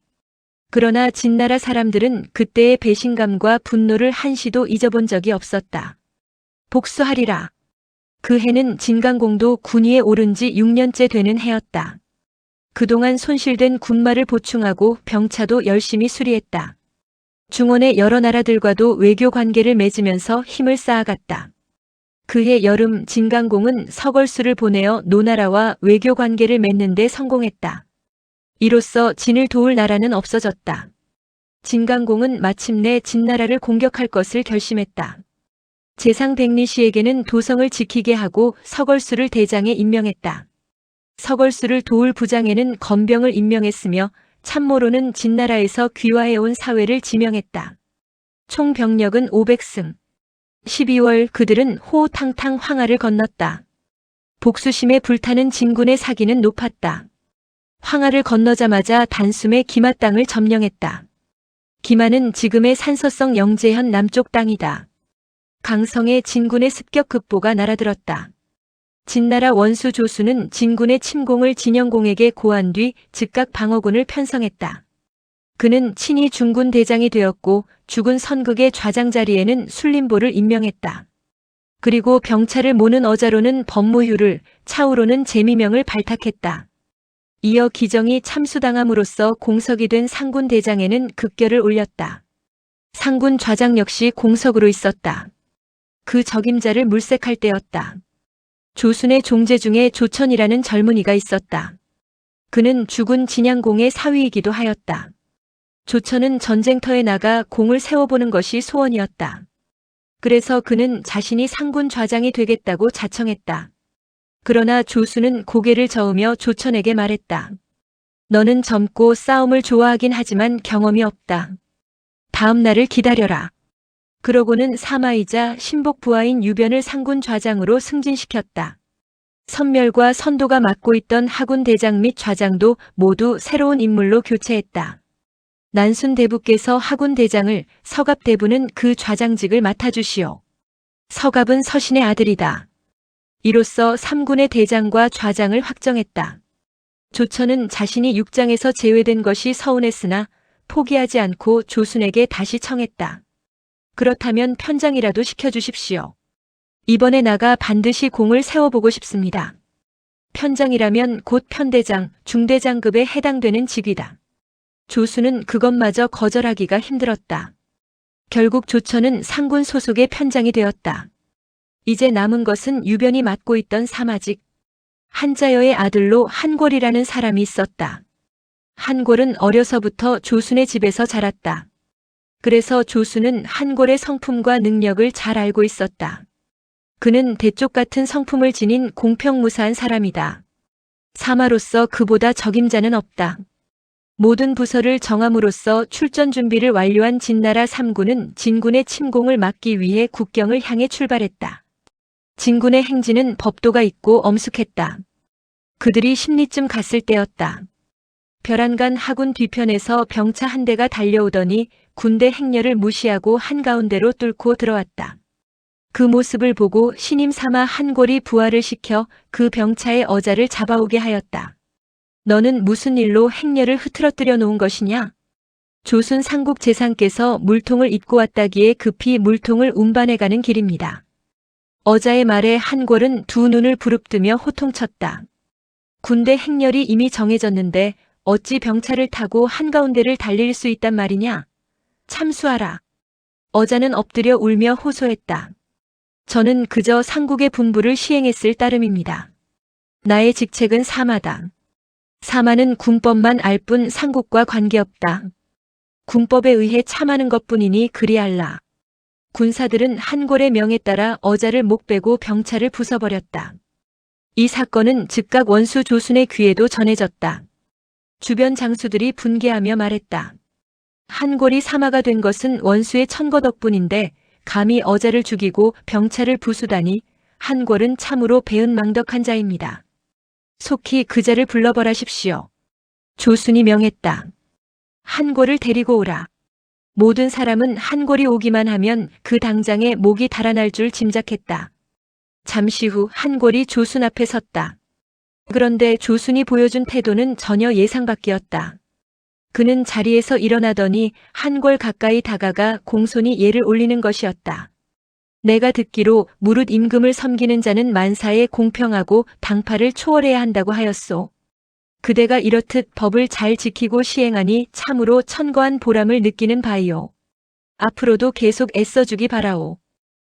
그러나 진나라 사람들은 그때의 배신감과 분노를 한시도 잊어본 적이 없었다. 복수하리라. 그 해는 진강공도 군위에 오른 지 6년째 되는 해였다. 그동안 손실된 군마를 보충하고 병차도 열심히 수리했다. 중원의 여러 나라들과도 외교 관계를 맺으면서 힘을 쌓아갔다. 그해 여름 진강공은 서걸수를 보내어 노나라와 외교 관계를 맺는 데 성공했다. 이로써 진을 도울 나라는 없어졌다. 진강공은 마침내 진나라를 공격할 것을 결심했다. 재상 백리시에게는 도성을 지키게 하고 서걸수를 대장에 임명했다. 서걸수를 도울 부장에는 건병을 임명했으며 참모로는 진나라에서 귀화해온 사회를 지명했다. 총 병력은 500승. 12월 그들은 호호탕탕 황하를 건넜다. 복수심에 불타는 진군의 사기는 높았다. 황하를 건너자마자 단숨에 기마 땅을 점령했다. 기마는 지금의 산서성 영제현 남쪽 땅이다. 강성의 진군의 습격급보가 날아들었다. 진나라 원수 조수는 진군의 침공을 진영공에게 고한 뒤 즉각 방어군을 편성했다. 그는 친히 중군 대장이 되었고 죽은 선극의 좌장 자리에는 순림보를 임명했다. 그리고 병차를 모는 어자로는 법무휴를, 차우로는 제미명을 발탁했다. 이어 기정이 참수당함으로써 공석이 된 상군 대장에는 급결을 올렸다. 상군 좌장 역시 공석으로 있었다. 그 적임자를 물색할 때였다. 조순의 종제 중에 조천이라는 젊은이가 있었다. 그는 죽은 진양공의 사위이기도 하였다. 조천은 전쟁터에 나가 공을 세워보는 것이 소원이었다. 그래서 그는 자신이 상군 좌장이 되겠다고 자청했다. 그러나 조순은 고개를 저으며 조천에게 말했다. 너는 젊고 싸움을 좋아하긴 하지만 경험이 없다. 다음 날을 기다려라. 그러고는 사마이자 신복 부하인 유변을 상군 좌장으로 승진시켰다. 선멸과 선도가 맡고 있던 하군 대장 및 좌장도 모두 새로운 인물로 교체했다. 난순 대부께서 하군 대장을, 서갑 대부는 그 좌장직을 맡아주시오. 서갑은 서신의 아들이다. 이로써 3군의 대장과 좌장을 확정했다. 조천은 자신이 육장에서 제외된 것이 서운했으나 포기하지 않고 조순에게 다시 청했다. 그렇다면 편장이라도 시켜주십시오. 이번에 나가 반드시 공을 세워보고 싶습니다. 편장이라면 곧 편대장, 중대장급에 해당되는 직위다. 조수는 그것마저 거절하기가 힘들었다. 결국 조천은 상군 소속의 편장이 되었다. 이제 남은 것은 유변이 맡고 있던 사마직. 한자여의 아들로 한골이라는 사람이 있었다. 한골은 어려서부터 조순의 집에서 자랐다. 그래서 조수는 한골의 성품과 능력을 잘 알고 있었다. 그는 대쪽 같은 성품을 지닌 공평무사한 사람이다. 사마로서 그보다 적임자는 없다. 모든 부서를 정함으로써 출전 준비를 완료한 진나라 3군은 진군의 침공을 막기 위해 국경을 향해 출발했다. 진군의 행진은 법도가 있고 엄숙했다. 그들이 십리쯤 갔을 때였다. 벼란간 하군 뒤편에서 병차 한 대가 달려오더니 군대 행렬을 무시하고 한가운데로 뚫고 들어왔다. 그 모습을 보고 신임 삼아 한골이 부하를 시켜 그 병차의 어자를 잡아오게 하였다. 너는 무슨 일로 행렬을 흐트러뜨려 놓은 것이냐? 조순 상국 재상께서 물통을 입고 왔다기에 급히 물통을 운반해 가는 길입니다. 어자의 말에 한골은 두 눈을 부릅뜨며 호통쳤다. 군대 행렬이 이미 정해졌는데 어찌 병차를 타고 한가운데를 달릴 수 있단 말이냐? 참수하라. 어자는 엎드려 울며 호소했다. 저는 그저 상국의 분부를 시행했을 따름입니다. 나의 직책은 사마다. 사마는 군법만 알 뿐 상국과 관계없다. 군법에 의해 참하는 것뿐이니 그리할라. 군사들은 한골의 명에 따라 어자를 목 베고 병차를 부숴버렸다. 이 사건은 즉각 원수 조순의 귀에도 전해졌다. 주변 장수들이 분개하며 말했다. 한골이 사마가 된 것은 원수의 천거 덕분인데 감히 어자를 죽이고 병차를 부수다니 한골은 참으로 배은망덕한 자입니다. 속히 그 자를 불러버라십시오. 조순이 명했다. 한골을 데리고 오라. 모든 사람은 한골이 오기만 하면 그 당장에 목이 달아날 줄 짐작했다. 잠시 후 한골이 조순 앞에 섰다. 그런데 조순이 보여준 태도는 전혀 예상 밖이었다. 그는 자리에서 일어나더니 한골 가까이 다가가 공손히 예를 올리는 것이었다. 내가 듣기로 무릇 임금을 섬기는 자는 만사에 공평하고 당파를 초월해야 한다고 하였소. 그대가 이렇듯 법을 잘 지키고 시행하니 참으로 천거한 보람을 느끼는 바이오. 앞으로도 계속 애써주기 바라오.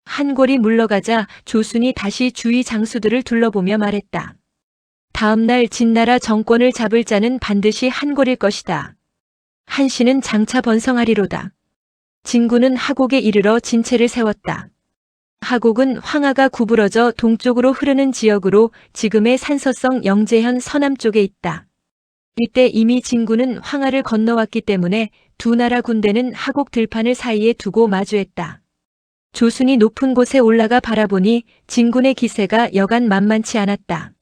한골이 물러가자 조순이 다시 주위 장수들을 둘러보며 말했다. 다음 날 진나라 정권을 잡을 자는 반드시 한골일 것이다. 한시는 장차 번성하리로다. 진군은 하곡에 이르러 진체를 세웠다. 하곡은 황하가 구부러져 동쪽으로 흐르는 지역으로 지금의 산서성 영제현 서남쪽에 있다. 이때 이미 진군은 황하를 건너왔기 때문에 두 나라 군대는 하곡 들판을 사이에 두고 마주했다. 조순이 높은 곳에 올라가 바라보니 진군의 기세가 여간 만만치 않았다.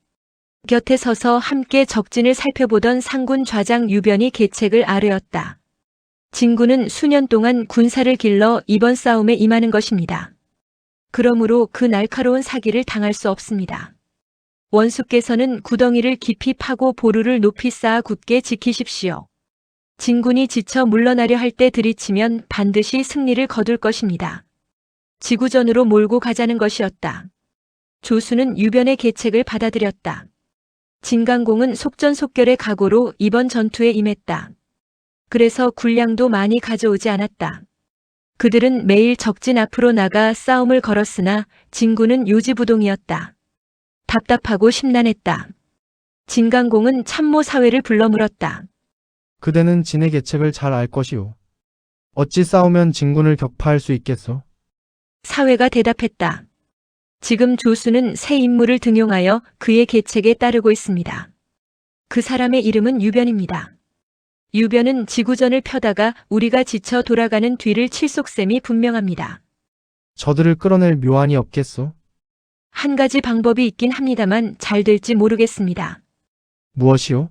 곁에 서서 함께 적진을 살펴보던 상군 좌장 유변이 계책을 아뢰었다. 진군은 수년 동안 군사를 길러 이번 싸움에 임하는 것입니다. 그러므로 그 날카로운 사기를 당할 수 없습니다. 원수께서는 구덩이를 깊이 파고 보루를 높이 쌓아 굳게 지키십시오. 진군이 지쳐 물러나려 할 때 들이치면 반드시 승리를 거둘 것입니다. 지구전으로 몰고 가자는 것이었다. 조수는 유변의 계책을 받아들였다. 진강공은 속전속결의 각오로 이번 전투에 임했다. 그래서 군량도 많이 가져오지 않았다. 그들은 매일 적진 앞으로 나가 싸움을 걸었으나 진군은 요지부동이었다. 답답하고 심란했다. 진강공은 참모 사회를 불러 물었다. 그대는 진의 계책을 잘 알 것이오. 어찌 싸우면 진군을 격파할 수 있겠소? 사회가 대답했다. 지금 조수는 새 인물을 등용하여 그의 계책에 따르고 있습니다. 그 사람의 이름은 유변입니다. 유변은 지구전을 펴다가 우리가 지쳐 돌아가는 뒤를 칠 속셈이 분명합니다. 저들을 끌어낼 묘안이 없겠소? 한 가지 방법이 있긴 합니다만 잘 될지 모르겠습니다. 무엇이오?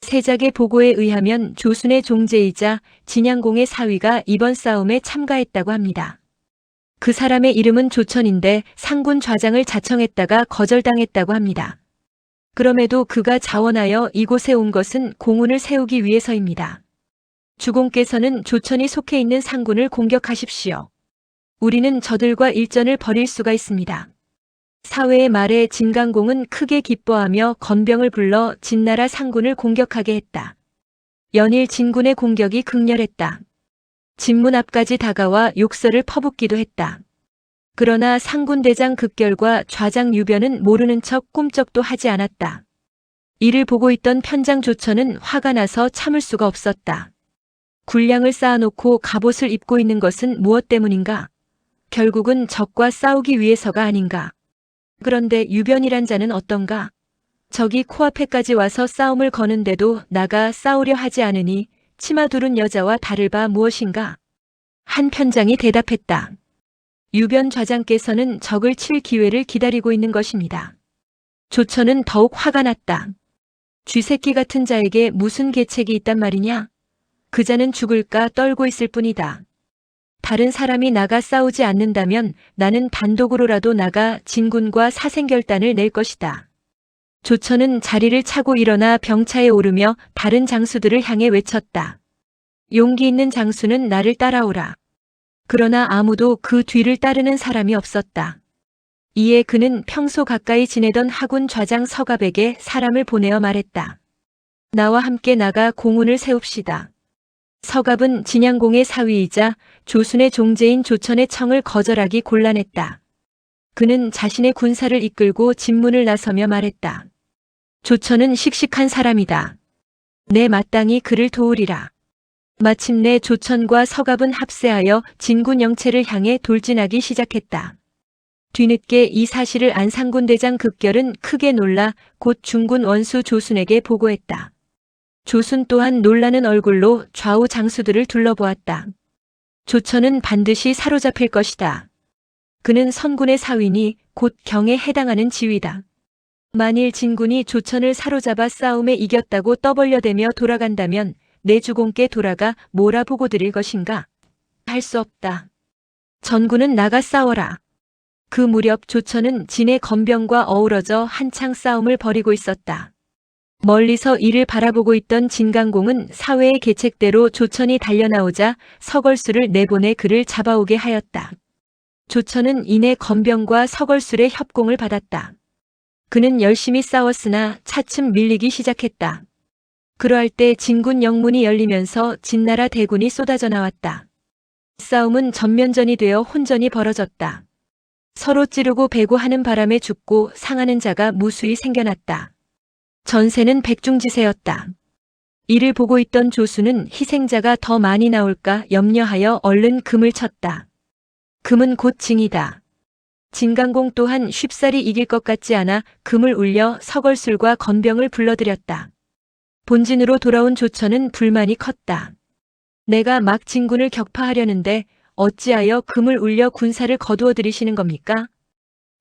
세작의 보고에 의하면 조순의 종제이자 진양공의 사위가 이번 싸움에 참가했다고 합니다. 그 사람의 이름은 조천인데 상군 좌장을 자청했다가 거절당했다고 합니다. 그럼에도 그가 자원하여 이곳에 온 것은 공훈을 세우기 위해서입니다. 주공께서는 조천이 속해 있는 상군을 공격하십시오. 우리는 저들과 일전을 벌일 수가 있습니다. 사회의 말에 진강공은 크게 기뻐하며 건병을 불러 진나라 상군을 공격하게 했다. 연일 진군의 공격이 극렬했다. 진문 앞까지 다가와 욕설을 퍼붓기도 했다. 그러나 상군대장 극결과 좌장 유변은 모르는 척 꿈쩍도 하지 않았다. 이를 보고 있던 편장 조천은 화가 나서 참을 수가 없었다. 군량을 쌓아놓고 갑옷을 입고 있는 것은 무엇 때문인가? 결국은 적과 싸우기 위해서가 아닌가? 그런데 유변이란 자는 어떤가? 적이 코앞에까지 와서 싸움을 거는데도 나가 싸우려 하지 않으니 치마 두른 여자와 다를 바 무엇인가? 한 편장이 대답했다. 유변 좌장께서는 적을 칠 기회를 기다리고 있는 것입니다. 조천은 더욱 화가 났다. 쥐새끼 같은 자에게 무슨 계책이 있단 말이냐? 그 자는 죽을까 떨고 있을 뿐이다. 다른 사람이 나가 싸우지 않는다면 나는 단독으로라도 나가 진군과 사생결단을 낼 것이다. 조천은 자리를 차고 일어나 병차에 오르며 다른 장수들을 향해 외쳤다. 용기 있는 장수는 나를 따라오라. 그러나 아무도 그 뒤를 따르는 사람이 없었다. 이에 그는 평소 가까이 지내던 하군 좌장 서갑에게 사람을 보내어 말했다. 나와 함께 나가 공훈을 세웁시다. 서갑은 진양공의 사위이자 조순의 종제인 조천의 청을 거절하기 곤란했다. 그는 자신의 군사를 이끌고 진문을 나서며 말했다. 조천은 씩씩한 사람이다. 내 마땅히 그를 도우리라. 마침내 조천과 서갑은 합세하여 진군 영체를 향해 돌진하기 시작했다. 뒤늦게 이 사실을 안 상군대장 극결은 크게 놀라 곧 중군 원수 조순에게 보고했다. 조순 또한 놀라는 얼굴로 좌우 장수들을 둘러보았다. 조천은 반드시 사로잡힐 것이다. 그는 선군의 사위니 곧 경에 해당하는 지위다. 만일 진군이 조천을 사로잡아 싸움에 이겼다고 떠벌려대며 돌아간다면 내 주공께 돌아가 몰아보고 드릴 것인가? 할 수 없다. 전군은 나가 싸워라. 그 무렵 조천은 진의 건병과 어우러져 한창 싸움을 벌이고 있었다. 멀리서 이를 바라보고 있던 진강공은 사회의 계책대로 조천이 달려나오자 서걸수를 내보내 그를 잡아오게 하였다. 조천은 이내 건병과 서걸술의 협공을 받았다. 그는 열심히 싸웠으나 차츰 밀리기 시작했다. 그러할 때 진군 영문이 열리면서 진나라 대군이 쏟아져 나왔다. 싸움은 전면전이 되어 혼전이 벌어졌다. 서로 찌르고 베고 하는 바람에 죽고 상하는 자가 무수히 생겨났다. 전세는 백중지세였다. 이를 보고 있던 조수는 희생자가 더 많이 나올까 염려하여 얼른 금을 쳤다. 금은 곧 징이다. 진강공 또한 쉽사리 이길 것 같지 않아 금을 울려 서걸술과 건병을 불러들였다. 본진으로 돌아온 조천은 불만이 컸다. 내가 막 진군을 격파하려는데 어찌하여 금을 울려 군사를 거두어 들이시는 겁니까?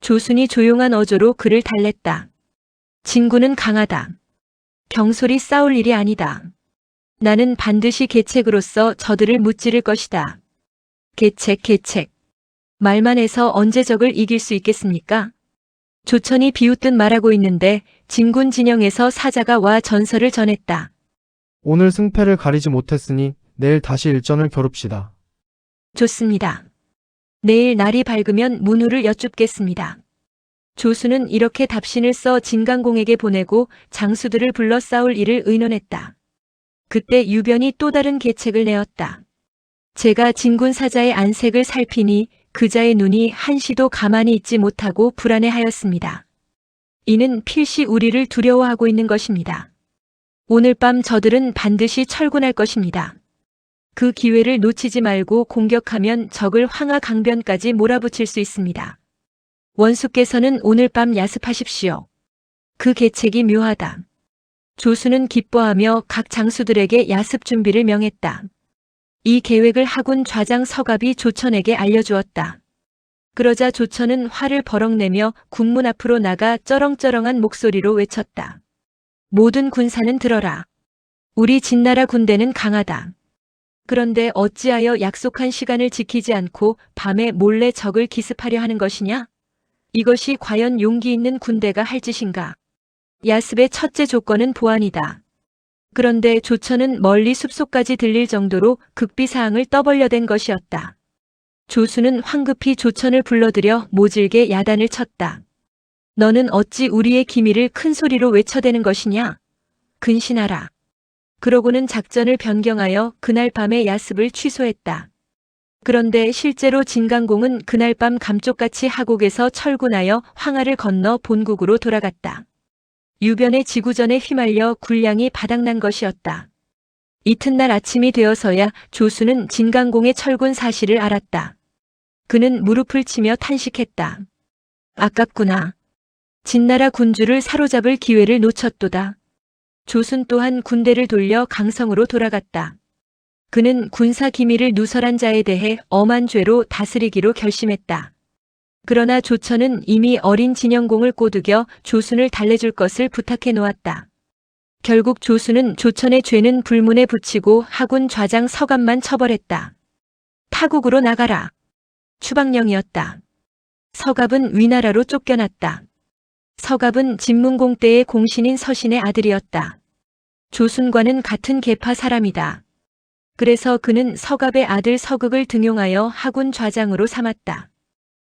조순이 조용한 어조로 그를 달랬다. 진군은 강하다. 경솔히 싸울 일이 아니다. 나는 반드시 계책으로서 저들을 무찌를 것이다. 계책. 말만 해서 언제 적을 이길 수 있겠습니까? 조천이 비웃듯 말하고 있는데 진군 진영에서 사자가 와 전설을 전했다. 오늘 승패를 가리지 못했으니 내일 다시 일전을 겨룹시다. 좋습니다. 내일 날이 밝으면 문후를 여쭙겠습니다. 조수는 이렇게 답신을 써 진강공에게 보내고 장수들을 불러 싸울 일을 의논했다. 그때 유변이 또 다른 계책을 내었다. 제가 진군 사자의 안색을 살피니 그자의 눈이 한시도 가만히 있지 못하고 불안해하였습니다. 이는 필시 우리를 두려워하고 있는 것입니다. 오늘 밤 저들은 반드시 철군할 것입니다. 그 기회를 놓치지 말고 공격하면 적을 황하강변까지 몰아붙일 수 있습니다. 원수께서는 오늘 밤 야습하십시오. 그 계책이 묘하다. 조수는 기뻐하며 각 장수들에게 야습 준비를 명했다. 이 계획을 하군 좌장 서갑이 조천에게 알려주었다. 그러자 조천은 화를 버럭 내며 군문 앞으로 나가 쩌렁쩌렁한 목소리로 외쳤다. 모든 군사는 들어라. 우리 진나라 군대는 강하다. 그런데 어찌하여 약속한 시간을 지키지 않고 밤에 몰래 적을 기습하려 하는 것이냐? 이것이 과연 용기 있는 군대가 할 짓인가? 야습의 첫째 조건은 보안이다. 그런데 조천은 멀리 숲속까지 들릴 정도로 극비사항을 떠벌려댄 것이었다. 조수는 황급히 조천을 불러들여 모질게 야단을 쳤다. 너는 어찌 우리의 기밀을 큰 소리로 외쳐대는 것이냐? 근신하라. 그러고는 작전을 변경하여 그날 밤의 야습을 취소했다. 그런데 실제로 진강공은 그날 밤 감쪽같이 하곡에서 철군하여 황하를 건너 본국으로 돌아갔다. 유변의 지구전에 휘말려 군량이 바닥난 것이었다. 이튿날 아침이 되어서야 조수는 진강공의 철군 사실을 알았다. 그는 무릎을 치며 탄식했다. 아깝구나. 진나라 군주를 사로잡을 기회를 놓쳤도다. 조순 또한 군대를 돌려 강성으로 돌아갔다. 그는 군사 기밀을 누설한 자에 대해 엄한 죄로 다스리기로 결심했다. 그러나 조천은 이미 어린 진영공을 꼬드겨 조순을 달래줄 것을 부탁해 놓았다. 결국 조순은 조천의 죄는 불문에 붙이고 하군 좌장 서갑만 처벌했다. 타국으로 나가라. 추방령이었다. 서갑은 위나라로 쫓겨났다. 서갑은 진문공 때의 공신인 서신의 아들이었다. 조순과는 같은 계파 사람이다. 그래서 그는 서갑의 아들 서극을 등용하여 하군 좌장으로 삼았다.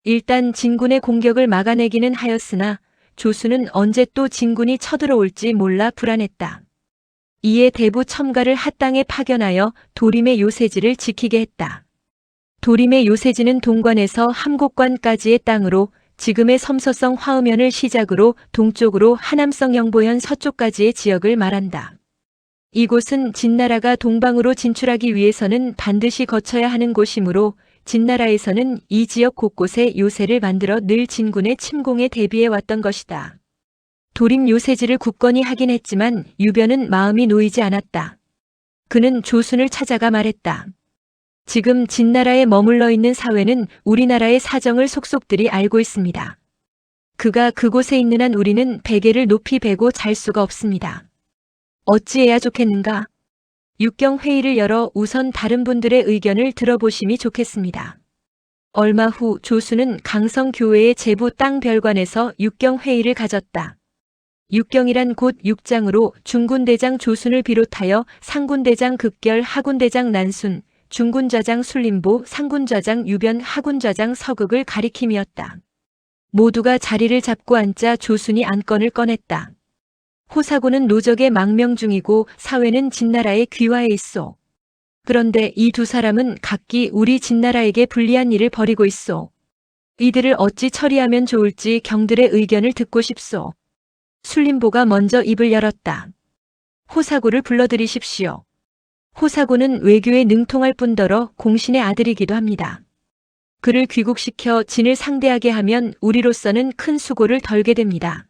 일단 진군의 공격을 막아내기는 하였으나 조순은 언제 또 진군이 쳐들어올지 몰라 불안했다. 이에 대부 첨가를 핫땅에 파견하여 도림의 요새지를 지키게 했다. 도림의 요새지는 동관에서 함곡관까지의 땅으로 지금의 섬서성 화음현을 시작으로 동쪽으로 하남성 영보현 서쪽까지의 지역을 말한다. 이곳은 진나라가 동방으로 진출하기 위해서는 반드시 거쳐야 하는 곳이므로 진나라에서는 이 지역 곳곳에 요새를 만들어 늘 진군의 침공에 대비해 왔던 것이다. 도림 요새지를 굳건히 하긴 했지만 유변은 마음이 놓이지 않았다. 그는 조순을 찾아가 말했다. 지금 진나라에 머물러 있는 사회는 우리나라의 사정을 속속들이 알고 있습니다. 그가 그곳에 있는 한 우리는 베개를 높이 베고 잘 수가 없습니다. 어찌해야 좋겠는가? 육경 회의를 열어 우선 다른 분들의 의견을 들어보심이 좋겠습니다. 얼마 후 조수는 강성교회의 제부 땅 별관에서 육경 회의를 가졌다. 육경이란 곧 육장으로 중군대장 조순을 비롯하여 상군대장 극결, 하군대장 난순, 중군좌장 술림보, 상군좌장 유변, 하군좌장 서극을 가리킴이었다. 모두가 자리를 잡고 앉자 조순이 안건을 꺼냈다. 호사고는 노적의 망명 중이고 사회는 진나라에 귀화해 있소. 그런데 이 두 사람은 각기 우리 진나라에게 불리한 일을 벌이고 있소. 이들을 어찌 처리하면 좋을지 경들의 의견을 듣고 싶소. 술림보가 먼저 입을 열었다. 호사고를 불러들이십시오. 호사고는 외교에 능통할 뿐더러 공신의 아들이기도 합니다. 그를 귀국시켜 진을 상대하게 하면 우리로서는 큰 수고를 덜게 됩니다.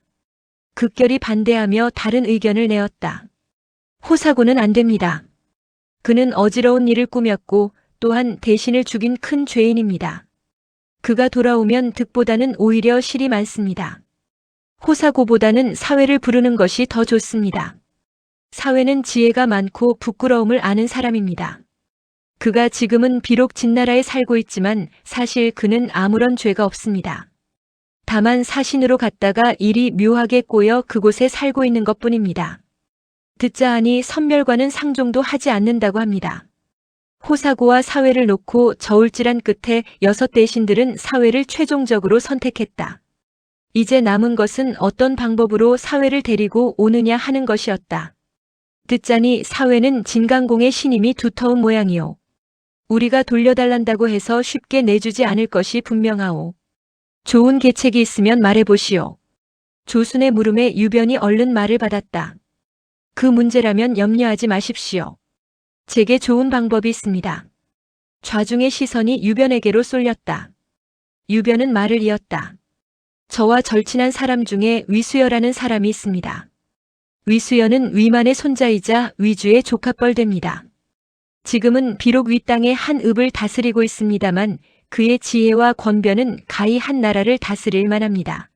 극결이 반대하며 다른 의견을 내었다. 호사고는 안 됩니다. 그는 어지러운 일을 꾸몄고 또한 대신을 죽인 큰 죄인입니다. 그가 돌아오면 득보다는 오히려 실이 많습니다. 호사고보다는 사회를 부르는 것이 더 좋습니다. 사회는 지혜가 많고 부끄러움을 아는 사람입니다. 그가 지금은 비록 진나라에 살고 있지만 사실 그는 아무런 죄가 없습니다. 다만 사신으로 갔다가 일이 묘하게 꼬여 그곳에 살고 있는 것뿐입니다. 듣자 하니 선멸과는 상종도 하지 않는다고 합니다. 호사고와 사회를 놓고 저울질한 끝에 6 대신들은 사회를 최종적으로 선택했다. 이제 남은 것은 어떤 방법으로 사회를 데리고 오느냐 하는 것이었다. 듣자니 사회는 진강공의 신임이 두터운 모양이오. 우리가 돌려달란다고 해서 쉽게 내주지 않을 것이 분명하오. 좋은 계책이 있으면 말해보시오. 조순의 물음에 유변이 얼른 말을 받았다. 그 문제라면 염려하지 마십시오. 제게 좋은 방법이 있습니다. 좌중의 시선이 유변에게로 쏠렸다. 유변은 말을 이었다. 저와 절친한 사람 중에 위수여라는 사람이 있습니다. 위수여는 위만의 손자이자 위주의 조카뻘 됩니다. 지금은 비록 위 땅의 한 읍을 다스리고 있습니다만 그의 지혜와 권변은 가히 한 나라를 다스릴 만합니다.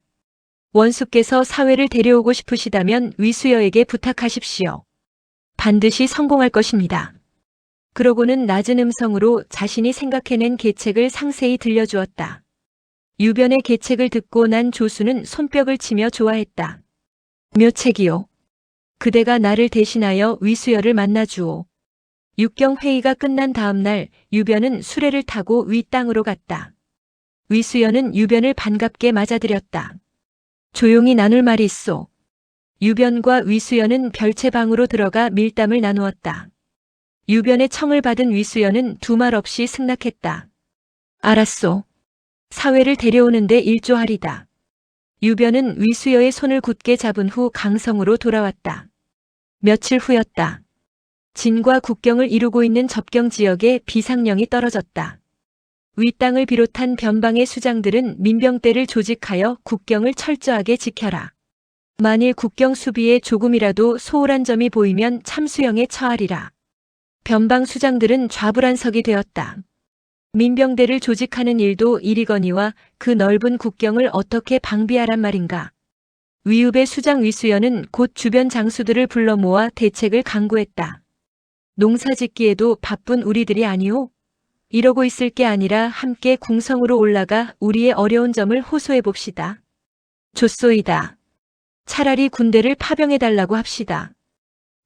원수께서 사회를 데려오고 싶으시다면 위수여에게 부탁하십시오. 반드시 성공할 것입니다. 그러고는 낮은 음성으로 자신이 생각해낸 계책을 상세히 들려주었다. 유변의 계책을 듣고 난 조수는 손뼉을 치며 좋아했다. 묘책이요. 그대가 나를 대신하여 위수여를 만나주오. 육경 회의가 끝난 다음 날 유변은 수레를 타고 위 땅으로 갔다. 위수여는 유변을 반갑게 맞아들였다. 조용히 나눌 말이 있소. 유변과 위수연은 별채방으로 들어가 밀담을 나누었다. 유변의 청을 받은 위수연은 두말 없이 승낙했다. 알았소. 사회를 데려오는데 일조하리다. 유변은 위수여의 손을 굳게 잡은 후 강성으로 돌아왔다. 며칠 후였다. 진과 국경을 이루고 있는 접경 지역에 비상령이 떨어졌다. 위 땅을 비롯한 변방의 수장들은 민병대를 조직하여 국경을 철저하게 지켜라. 만일 국경 수비에 조금이라도 소홀한 점이 보이면 참수형에 처하리라. 변방 수장들은 좌불안석이 되었다. 민병대를 조직하는 일도 이리거니와 그 넓은 국경을 어떻게 방비하란 말인가. 위읍의 수장 위수연은 곧 주변 장수들을 불러 모아 대책을 강구했다. 농사 짓기에도 바쁜 우리들이 아니오? 이러고 있을 게 아니라 함께 궁성으로 올라가 우리의 어려운 점을 호소해 봅시다. 좋소이다. 차라리 군대를 파병해달라고 합시다.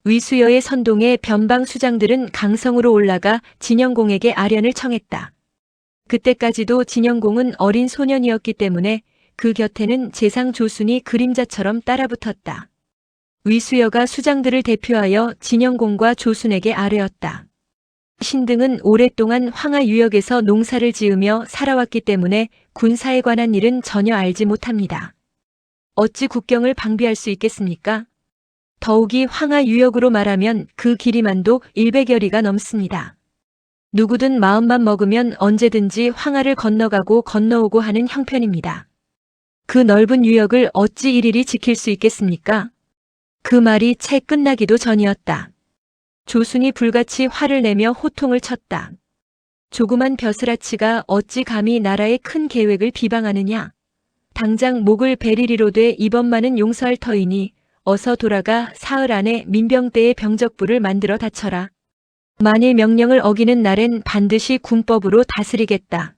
위수여의 선동에 변방 수장들은 강성으로 올라가 진영공에게 아련을 청했다. 그때까지도 진영공은 어린 소년이었기 때문에 그 곁에는 재상 조순이 그림자처럼 따라붙었다. 위수여가 수장들을 대표하여 진영공과 조순에게 아뢰었다. 신등은 오랫동안 황하 유역에서 농사를 지으며 살아왔기 때문에 군사에 관한 일은 전혀 알지 못합니다. 어찌 국경을 방비할 수 있겠습니까? 더욱이 황하 유역으로 말하면 그 길이만도 100여리가 넘습니다. 누구든 마음만 먹으면 언제든지 황하를 건너가고 건너오고 하는 형편입니다. 그 넓은 유역을 어찌 일일이 지킬 수 있겠습니까? 그 말이 채 끝나기도 전이었다. 조순이 불같이 화를 내며 호통을 쳤다. 조그만 벼슬아치가 어찌 감히 나라의 큰 계획을 비방하느냐? 당장 목을 베리리로되 이번만은 용서할 터이니 어서 돌아가 사흘 안에 민병대의 병적부를 만들어 다쳐라. 만일 명령을 어기는 날엔 반드시 군법으로 다스리겠다.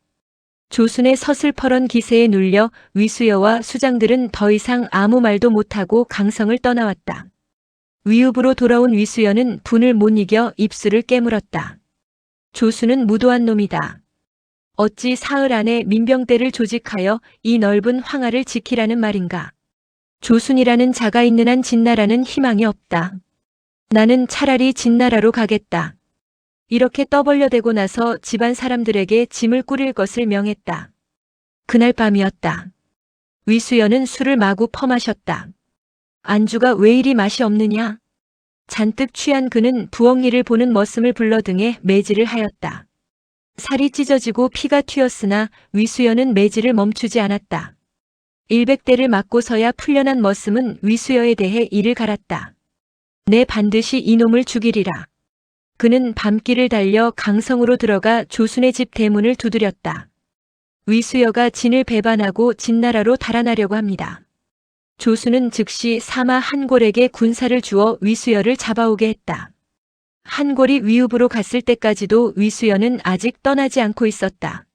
조순의 서슬퍼런 기세에 눌려 위수여와 수장들은 더 이상 아무 말도 못하고 강성을 떠나왔다. 위읍으로 돌아온 위수여는 분을 못 이겨 입술을 깨물었다. 조순은 무도한 놈이다. 어찌 사흘 안에 민병대를 조직하여 이 넓은 황하를 지키라는 말인가. 조순이라는 자가 있는 한 진나라는 희망이 없다. 나는 차라리 진나라로 가겠다. 이렇게 떠벌려대고 나서 집안 사람들에게 짐을 꾸릴 것을 명했다. 그날 밤이었다. 위수여는 술을 마구 퍼마셨다. 안주가 왜 이리 맛이 없느냐? 잔뜩 취한 그는 부엌일을 보는 머슴을 불러 등에 매질을 하였다. 살이 찢어지고 피가 튀었으나 위수여는 매질을 멈추지 않았다. 100대를 맞고서야 풀려난 머슴은 위수여에 대해 이를 갈았다. 내 반드시 이놈을 죽이리라. 그는 밤길을 달려 강성으로 들어가 조순의 집 대문을 두드렸다. 위수여가 진을 배반하고 진나라로 달아나려고 합니다. 조순은 즉시 사마 한골에게 군사를 주어 위수여를 잡아오게 했다. 한골이 위읍으로 갔을 때까지도 위수여는 아직 떠나지 않고 있었다.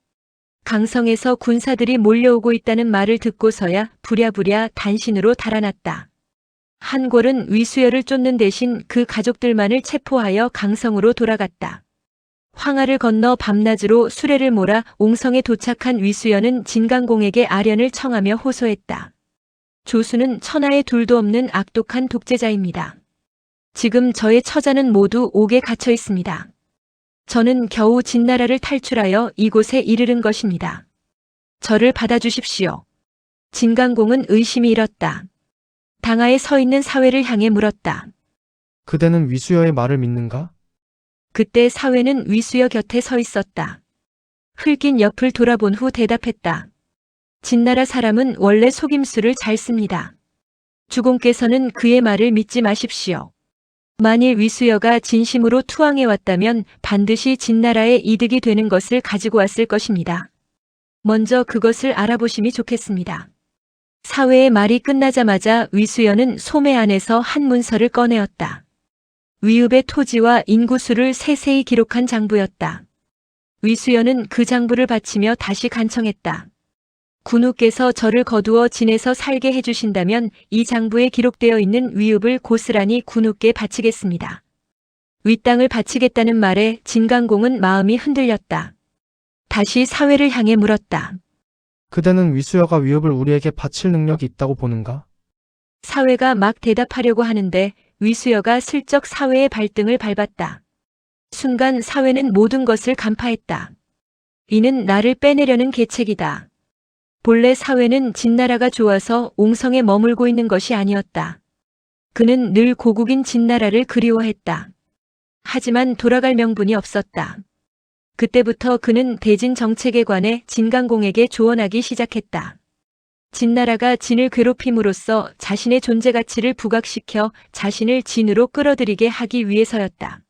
강성에서 군사들이 몰려오고 있다는 말을 듣고서야 부랴부랴 단신으로 달아났다. 한골은 위수여를 쫓는 대신 그 가족들만을 체포하여 강성으로 돌아갔다. 황하를 건너 밤낮으로 수레를 몰아 옹성에 도착한 위수여는 진강공에게 아련을 청하며 호소했다. 조수는 천하에 둘도 없는 악독한 독재자입니다. 지금 저의 처자는 모두 옥에 갇혀 있습니다. 저는 겨우 진나라를 탈출하여 이곳에 이르른 것입니다. 저를 받아주십시오. 진강공은 의심이 일었다. 당하에 서 있는 사회를 향해 물었다. 그대는 위수여의 말을 믿는가? 그때 사회는 위수여 곁에 서 있었다. 흘긴 옆을 돌아본 후 대답했다. 진나라 사람은 원래 속임수를 잘 씁니다. 주공께서는 그의 말을 믿지 마십시오. 만일 위수여가 진심으로 투항해 왔다면 반드시 진나라에 이득이 되는 것을 가지고 왔을 것입니다. 먼저 그것을 알아보심이 좋겠습니다. 사회의 말이 끝나자마자 위수여는 소매 안에서 한 문서를 꺼내었다. 위읍의 토지와 인구수를 세세히 기록한 장부였다. 위수여는 그 장부를 바치며 다시 간청했다. 군우께서 저를 거두어 진에서 살게 해주신다면 이 장부에 기록되어 있는 위읍을 고스란히 군우께 바치겠습니다. 윗땅을 바치겠다는 말에 진강공은 마음이 흔들렸다. 다시 사회를 향해 물었다. 그대는 위수여가 위협을 우리에게 바칠 능력이 있다고 보는가? 사회가 막 대답하려고 하는데 위수여가 슬쩍 사회의 발등을 밟았다. 순간 사회는 모든 것을 간파했다. 이는 나를 빼내려는 계책이다. 본래 사회는 진나라가 좋아서 옹성에 머물고 있는 것이 아니었다. 그는 늘 고국인 진나라를 그리워했다. 하지만 돌아갈 명분이 없었다. 그때부터 그는 대진 정책에 관해 진강공에게 조언하기 시작했다. 진나라가 진을 괴롭힘으로써 자신의 존재 가치를 부각시켜 자신을 진으로 끌어들이게 하기 위해서였다.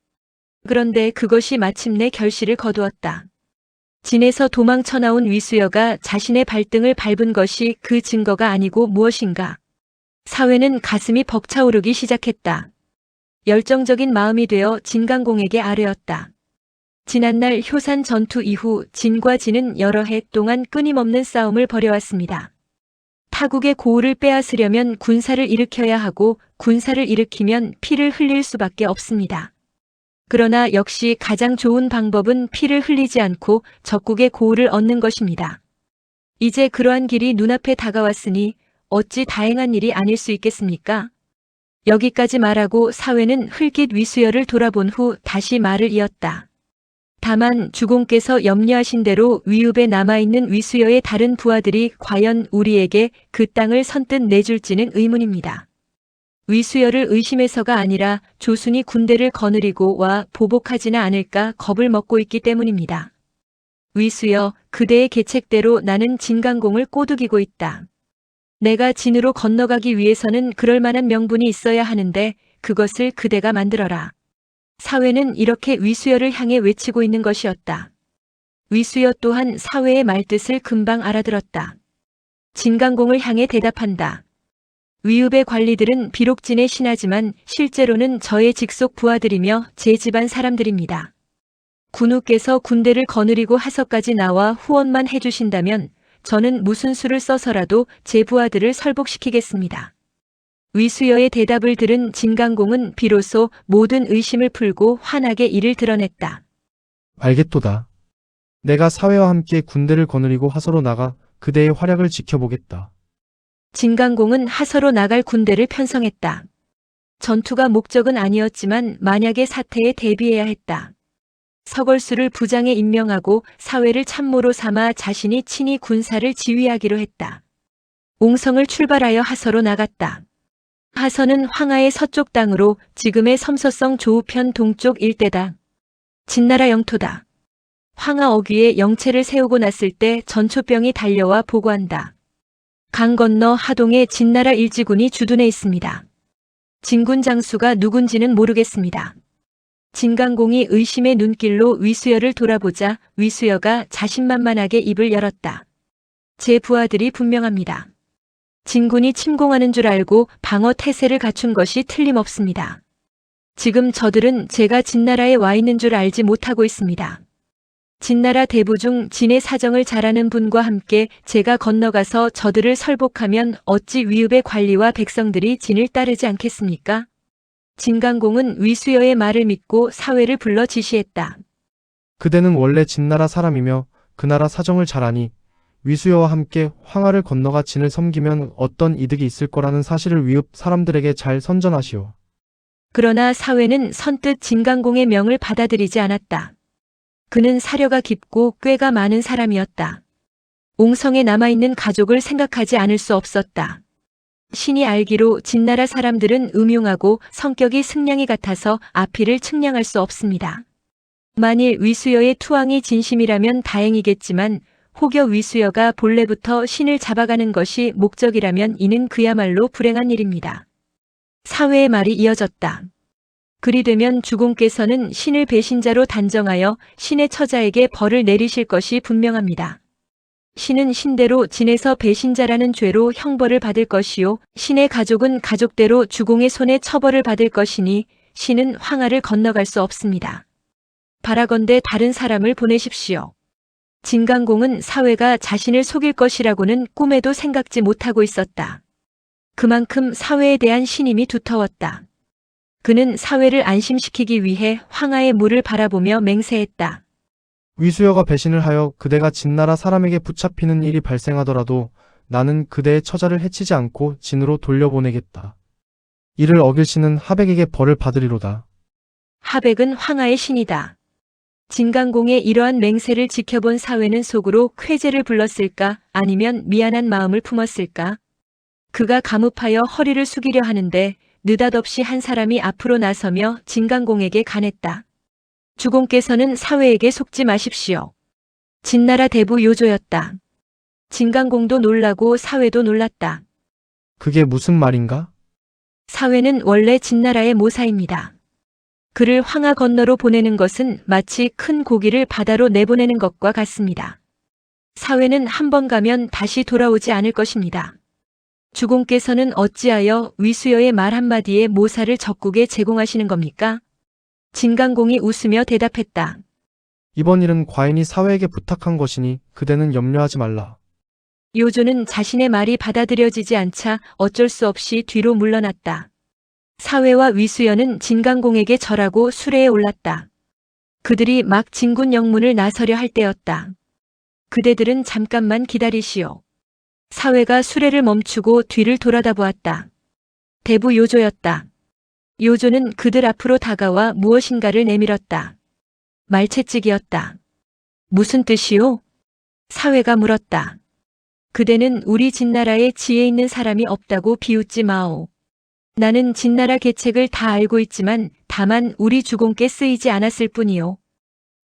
그런데 그것이 마침내 결실을 거두었다. 진에서 도망쳐 나온 위수여가 자신의 발등을 밟은 것이 그 증거가 아니고 무엇인가? 사회는 가슴이 벅차오르기 시작했다. 열정적인 마음이 되어 진강공에게 아뢰었다. 지난날 효산 전투 이후 진과 진은 여러 해 동안 끊임없는 싸움을 벌여왔습니다. 타국의 고을을 빼앗으려면 군사를 일으켜야 하고 군사를 일으키면 피를 흘릴 수밖에 없습니다. 그러나 역시 가장 좋은 방법은 피를 흘리지 않고 적국의 고을을 얻는 것입니다. 이제 그러한 길이 눈앞에 다가왔으니 어찌 다행한 일이 아닐 수 있겠습니까? 여기까지 말하고 사회는 흘깃 위수여를 돌아본 후 다시 말을 이었다. 다만 주공께서 염려하신 대로 위읍에 남아있는 위수여의 다른 부하들이 과연 우리에게 그 땅을 선뜻 내줄지는 의문입니다. 위수여를 의심해서가 아니라 조순이 군대를 거느리고 와 보복하지는 않을까 겁을 먹고 있기 때문입니다. 위수여, 그대의 계책대로 나는 진강공을 꼬드기고 있다. 내가 진으로 건너가기 위해서는 그럴 만한 명분이 있어야 하는데 그것을 그대가 만들어라. 사회는 이렇게 위수여를 향해 외치고 있는 것이었다. 위수여 또한 사회의 말뜻을 금방 알아들었다. 진강공을 향해 대답한다. 위읍의 관리들은 비록 진의 신하지만 실제로는 저의 직속 부하들이며 제 집안 사람들입니다. 군우께서 군대를 거느리고 하서까지 나와 후원만 해주신다면 저는 무슨 수를 써서라도 제 부하들을 설복시키겠습니다. 위수여의 대답을 들은 진강공은 비로소 모든 의심을 풀고 환하게 이를 드러냈다. 알겠도다. 내가 사회와 함께 군대를 거느리고 하서로 나가 그대의 활약을 지켜보겠다. 진강공은 하서로 나갈 군대를 편성했다. 전투가 목적은 아니었지만 만약의 사태에 대비해야 했다. 서걸수를 부장에 임명하고 사회를 참모로 삼아 자신이 친히 군사를 지휘하기로 했다. 옹성을 출발하여 하서로 나갔다. 하서는 황하의 서쪽 땅으로 지금의 섬서성 조우편 동쪽 일대다. 진나라 영토다. 황하 어귀에 영체를 세우고 났을 때 전초병이 달려와 보고한다. 강 건너 하동에 진나라 일지군이 주둔해 있습니다. 진군 장수가 누군지는 모르겠습니다. 진강공이 의심의 눈길로 위수여를 돌아보자 위수여가 자신만만하게 입을 열었다. 제 부하들이 분명합니다. 진군이 침공하는 줄 알고 방어 태세를 갖춘 것이 틀림없습니다. 지금 저들은 제가 진나라에 와 있는 줄 알지 못하고 있습니다. 진나라 대부 중 진의 사정을 잘 아는 분과 함께 제가 건너가서 저들을 설복하면 어찌 위읍의 관리와 백성들이 진을 따르지 않겠습니까? 진강공은 위수여의 말을 믿고 사회를 불러 지시했다. 그대는 원래 진나라 사람이며 그 나라 사정을 잘 아니 위수여와 함께 황하를 건너가 진을 섬기면 어떤 이득이 있을 거라는 사실을 위읍 사람들에게 잘 선전하시오. 그러나 사회는 선뜻 진강공의 명을 받아들이지 않았다. 그는 사려가 깊고 꾀가 많은 사람이었다. 옹성에 남아있는 가족을 생각하지 않을 수 없었다. 신이 알기로 진나라 사람들은 음흉하고 성격이 승냥이 같아서 아피를 측량할 수 없습니다. 만일 위수여의 투항이 진심이라면 다행이겠지만 혹여 위수여가 본래부터 신을 잡아가는 것이 목적이라면 이는 그야말로 불행한 일입니다. 사회의 말이 이어졌다. 그리 되면 주공께서는 신을 배신자로 단정하여 신의 처자에게 벌을 내리실 것이 분명합니다. 신은 신대로 진에서 배신자라는 죄로 형벌을 받을 것이요 신의 가족은 가족대로 주공의 손에 처벌을 받을 것이니 신은 황하를 건너갈 수 없습니다. 바라건대 다른 사람을 보내십시오. 진강공은 사회가 자신을 속일 것이라고는 꿈에도 생각지 못하고 있었다. 그만큼 사회에 대한 신임이 두터웠다. 그는 사회를 안심시키기 위해 황하의 물을 바라보며 맹세했다. 위수여가 배신을 하여 그대가 진나라 사람에게 붙잡히는 일이 발생하더라도 나는 그대의 처자를 해치지 않고 진으로 돌려보내겠다. 이를 어길 신은 하백에게 벌을 받으리로다. 하백은 황하의 신이다. 진강공의 이러한 맹세를 지켜본 사회는 속으로 쾌재를 불렀을까 아니면 미안한 마음을 품었을까? 그가 감up하여 허리를 숙이려 하는데 느닷없이 한 사람이 앞으로 나서며 진강공에게 간했다. 주공께서는 사회에게 속지 마십시오. 진나라 대부 요조였다. 진강공도 놀라고 사회도 놀랐다. 그게 무슨 말인가? 사회는 원래 진나라의 모사입니다. 그를 황하 건너로 보내는 것은 마치 큰 고기를 바다로 내보내는 것과 같습니다. 사회는 한 번 가면 다시 돌아오지 않을 것입니다. 주공께서는 어찌하여 위수여의 말 한마디에 모사를 적국에 제공하시는 겁니까? 진강공이 웃으며 대답했다. 이번 일은 과인이 사회에게 부탁한 것이니 그대는 염려하지 말라. 요조는 자신의 말이 받아들여지지 않자 어쩔 수 없이 뒤로 물러났다. 사회와 위수여는 진강공에게 절하고 수레에 올랐다. 그들이 막 진군 영문을 나서려 할 때였다. 그대들은 잠깐만 기다리시오. 사회가 수레를 멈추고 뒤를 돌아다 보았다. 대부 요조였다. 요조는 그들 앞으로 다가와 무엇인가를 내밀었다. 말채찍이었다. 무슨 뜻이오? 사회가 물었다. 그대는 우리 진나라에 지혜 있는 사람이 없다고 비웃지 마오. 나는 진나라 계책을 다 알고 있지만 다만 우리 주공께 쓰이지 않았을 뿐이오.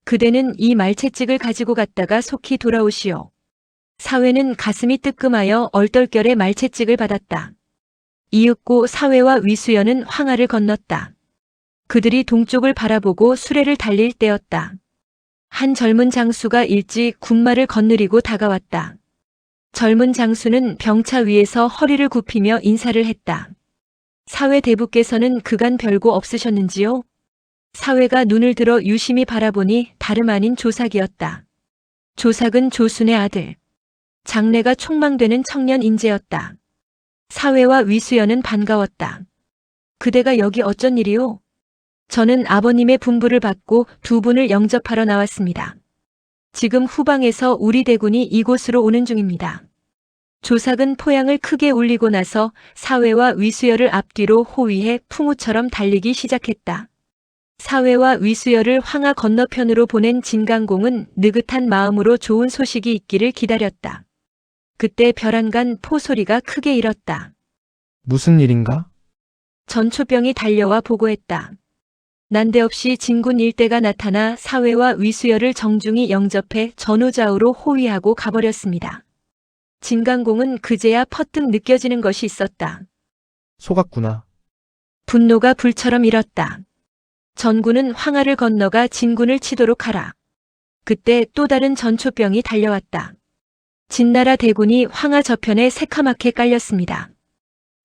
그대는 이 말채찍을 가지고 갔다가 속히 돌아오시오. 사회는 가슴이 뜨끔하여 얼떨결에 말채찍을 받았다. 이윽고 사회와 위수여는 황하를 건넜다. 그들이 동쪽을 바라보고 수레를 달릴 때였다. 한 젊은 장수가 일찍 군마를 거느리고 다가왔다. 젊은 장수는 병차 위에서 허리를 굽히며 인사를 했다. 사회 대부께서는 그간 별거 없으셨는지요? 사회가 눈을 들어 유심히 바라보니 다름 아닌 조삭이었다. 조삭은 조순의 아들. 장래가 촉망되는 청년 인재였다. 사회와 위수여는 반가웠다. 그대가 여기 어쩐 일이오? 저는 아버님의 분부를 받고 두 분을 영접하러 나왔습니다. 지금 후방에서 우리 대군이 이곳으로 오는 중입니다. 조삭은 포양을 크게 울리고 나서 사회와 위수여를 앞뒤로 호위해 풍우처럼 달리기 시작했다. 사회와 위수여를 황하 건너편으로 보낸 진강공은 느긋한 마음으로 좋은 소식이 있기를 기다렸다. 그때 벼랑간 포소리가 크게 일었다. 무슨 일인가? 전초병이 달려와 보고했다. 난데없이 진군 일대가 나타나 사회와 위수여를 정중히 영접해 전후좌우로 호위하고 가버렸습니다. 진강공은 그제야 퍼뜩 느껴지는 것이 있었다. 속았구나. 분노가 불처럼 일었다. 전군은 황하를 건너가 진군을 치도록 하라. 그때 또 다른 전초병이 달려왔다. 진나라 대군이 황하 저편에 새카맣게 깔렸습니다.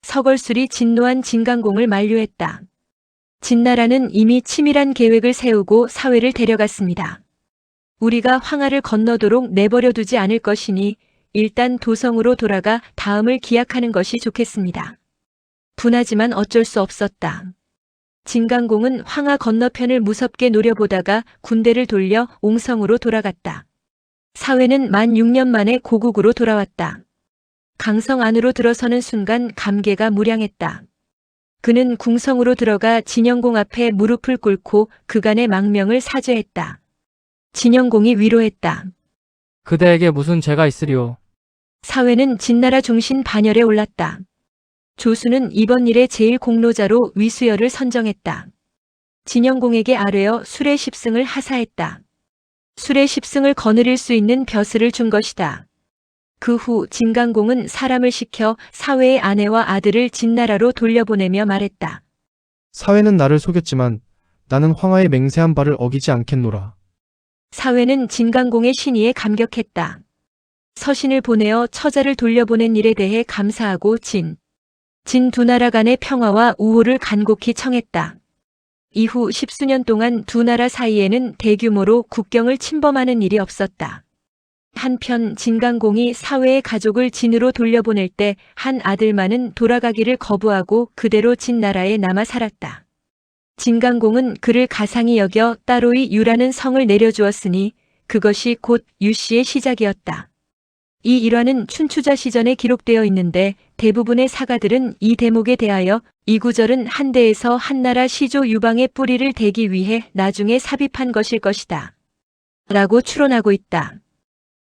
서걸술이 진노한 진강공을 만류했다. 진나라는 이미 치밀한 계획을 세우고 사회를 데려갔습니다. 우리가 황하를 건너도록 내버려 두지 않을 것이니 일단 도성으로 돌아가 다음을 기약하는 것이 좋겠습니다. 분하지만 어쩔 수 없었다. 진강공은 황하 건너편을 무섭게 노려보다가 군대를 돌려 옹성으로 돌아갔다. 사회는 만 6년 만에 고국으로 돌아왔다. 강성 안으로 들어서는 순간 감개가 무량했다. 그는 궁성으로 들어가 진영공 앞에 무릎을 꿇고 그간의 망명을 사죄했다. 진영공이 위로했다. 그대에게 무슨 죄가 있으리오. 사회는 진나라 중신 반열에 올랐다. 조수는 이번 일의 제일 공로자로 위수여를 선정했다. 진영공에게 아뢰어 수레 10승을 하사했다. 수레 10승을 거느릴 수 있는 벼슬을 준 것이다. 그 후 진강공은 사람을 시켜 사회의 아내와 아들을 진나라로 돌려보내며 말했다. 사회는 나를 속였지만 나는 황하의 맹세한 바를 어기지 않겠노라. 사회는 진강공의 신의에 감격했다. 서신을 보내어 처자를 돌려보낸 일에 대해 감사하고 진 두 나라 간의 평화와 우호를 간곡히 청했다. 이후 10수년 동안 두 나라 사이에는 대규모로 국경을 침범하는 일이 없었다. 한편 진강공이 사회의 가족을 진으로 돌려보낼 때 한 아들만은 돌아가기를 거부하고 그대로 진나라에 남아 살았다. 진강공은 그를 가상히 여겨 따로이 유라는 성을 내려주었으니 그것이 곧 유씨의 시작이었다. 이 일화는 춘추자 시전에 기록되어 있는데 대부분의 사가들은 이 대목에 대하여 이 구절은 한대에서 한나라 시조 유방의 뿌리를 대기 위해 나중에 삽입한 것일 것이다. 라고 추론하고 있다.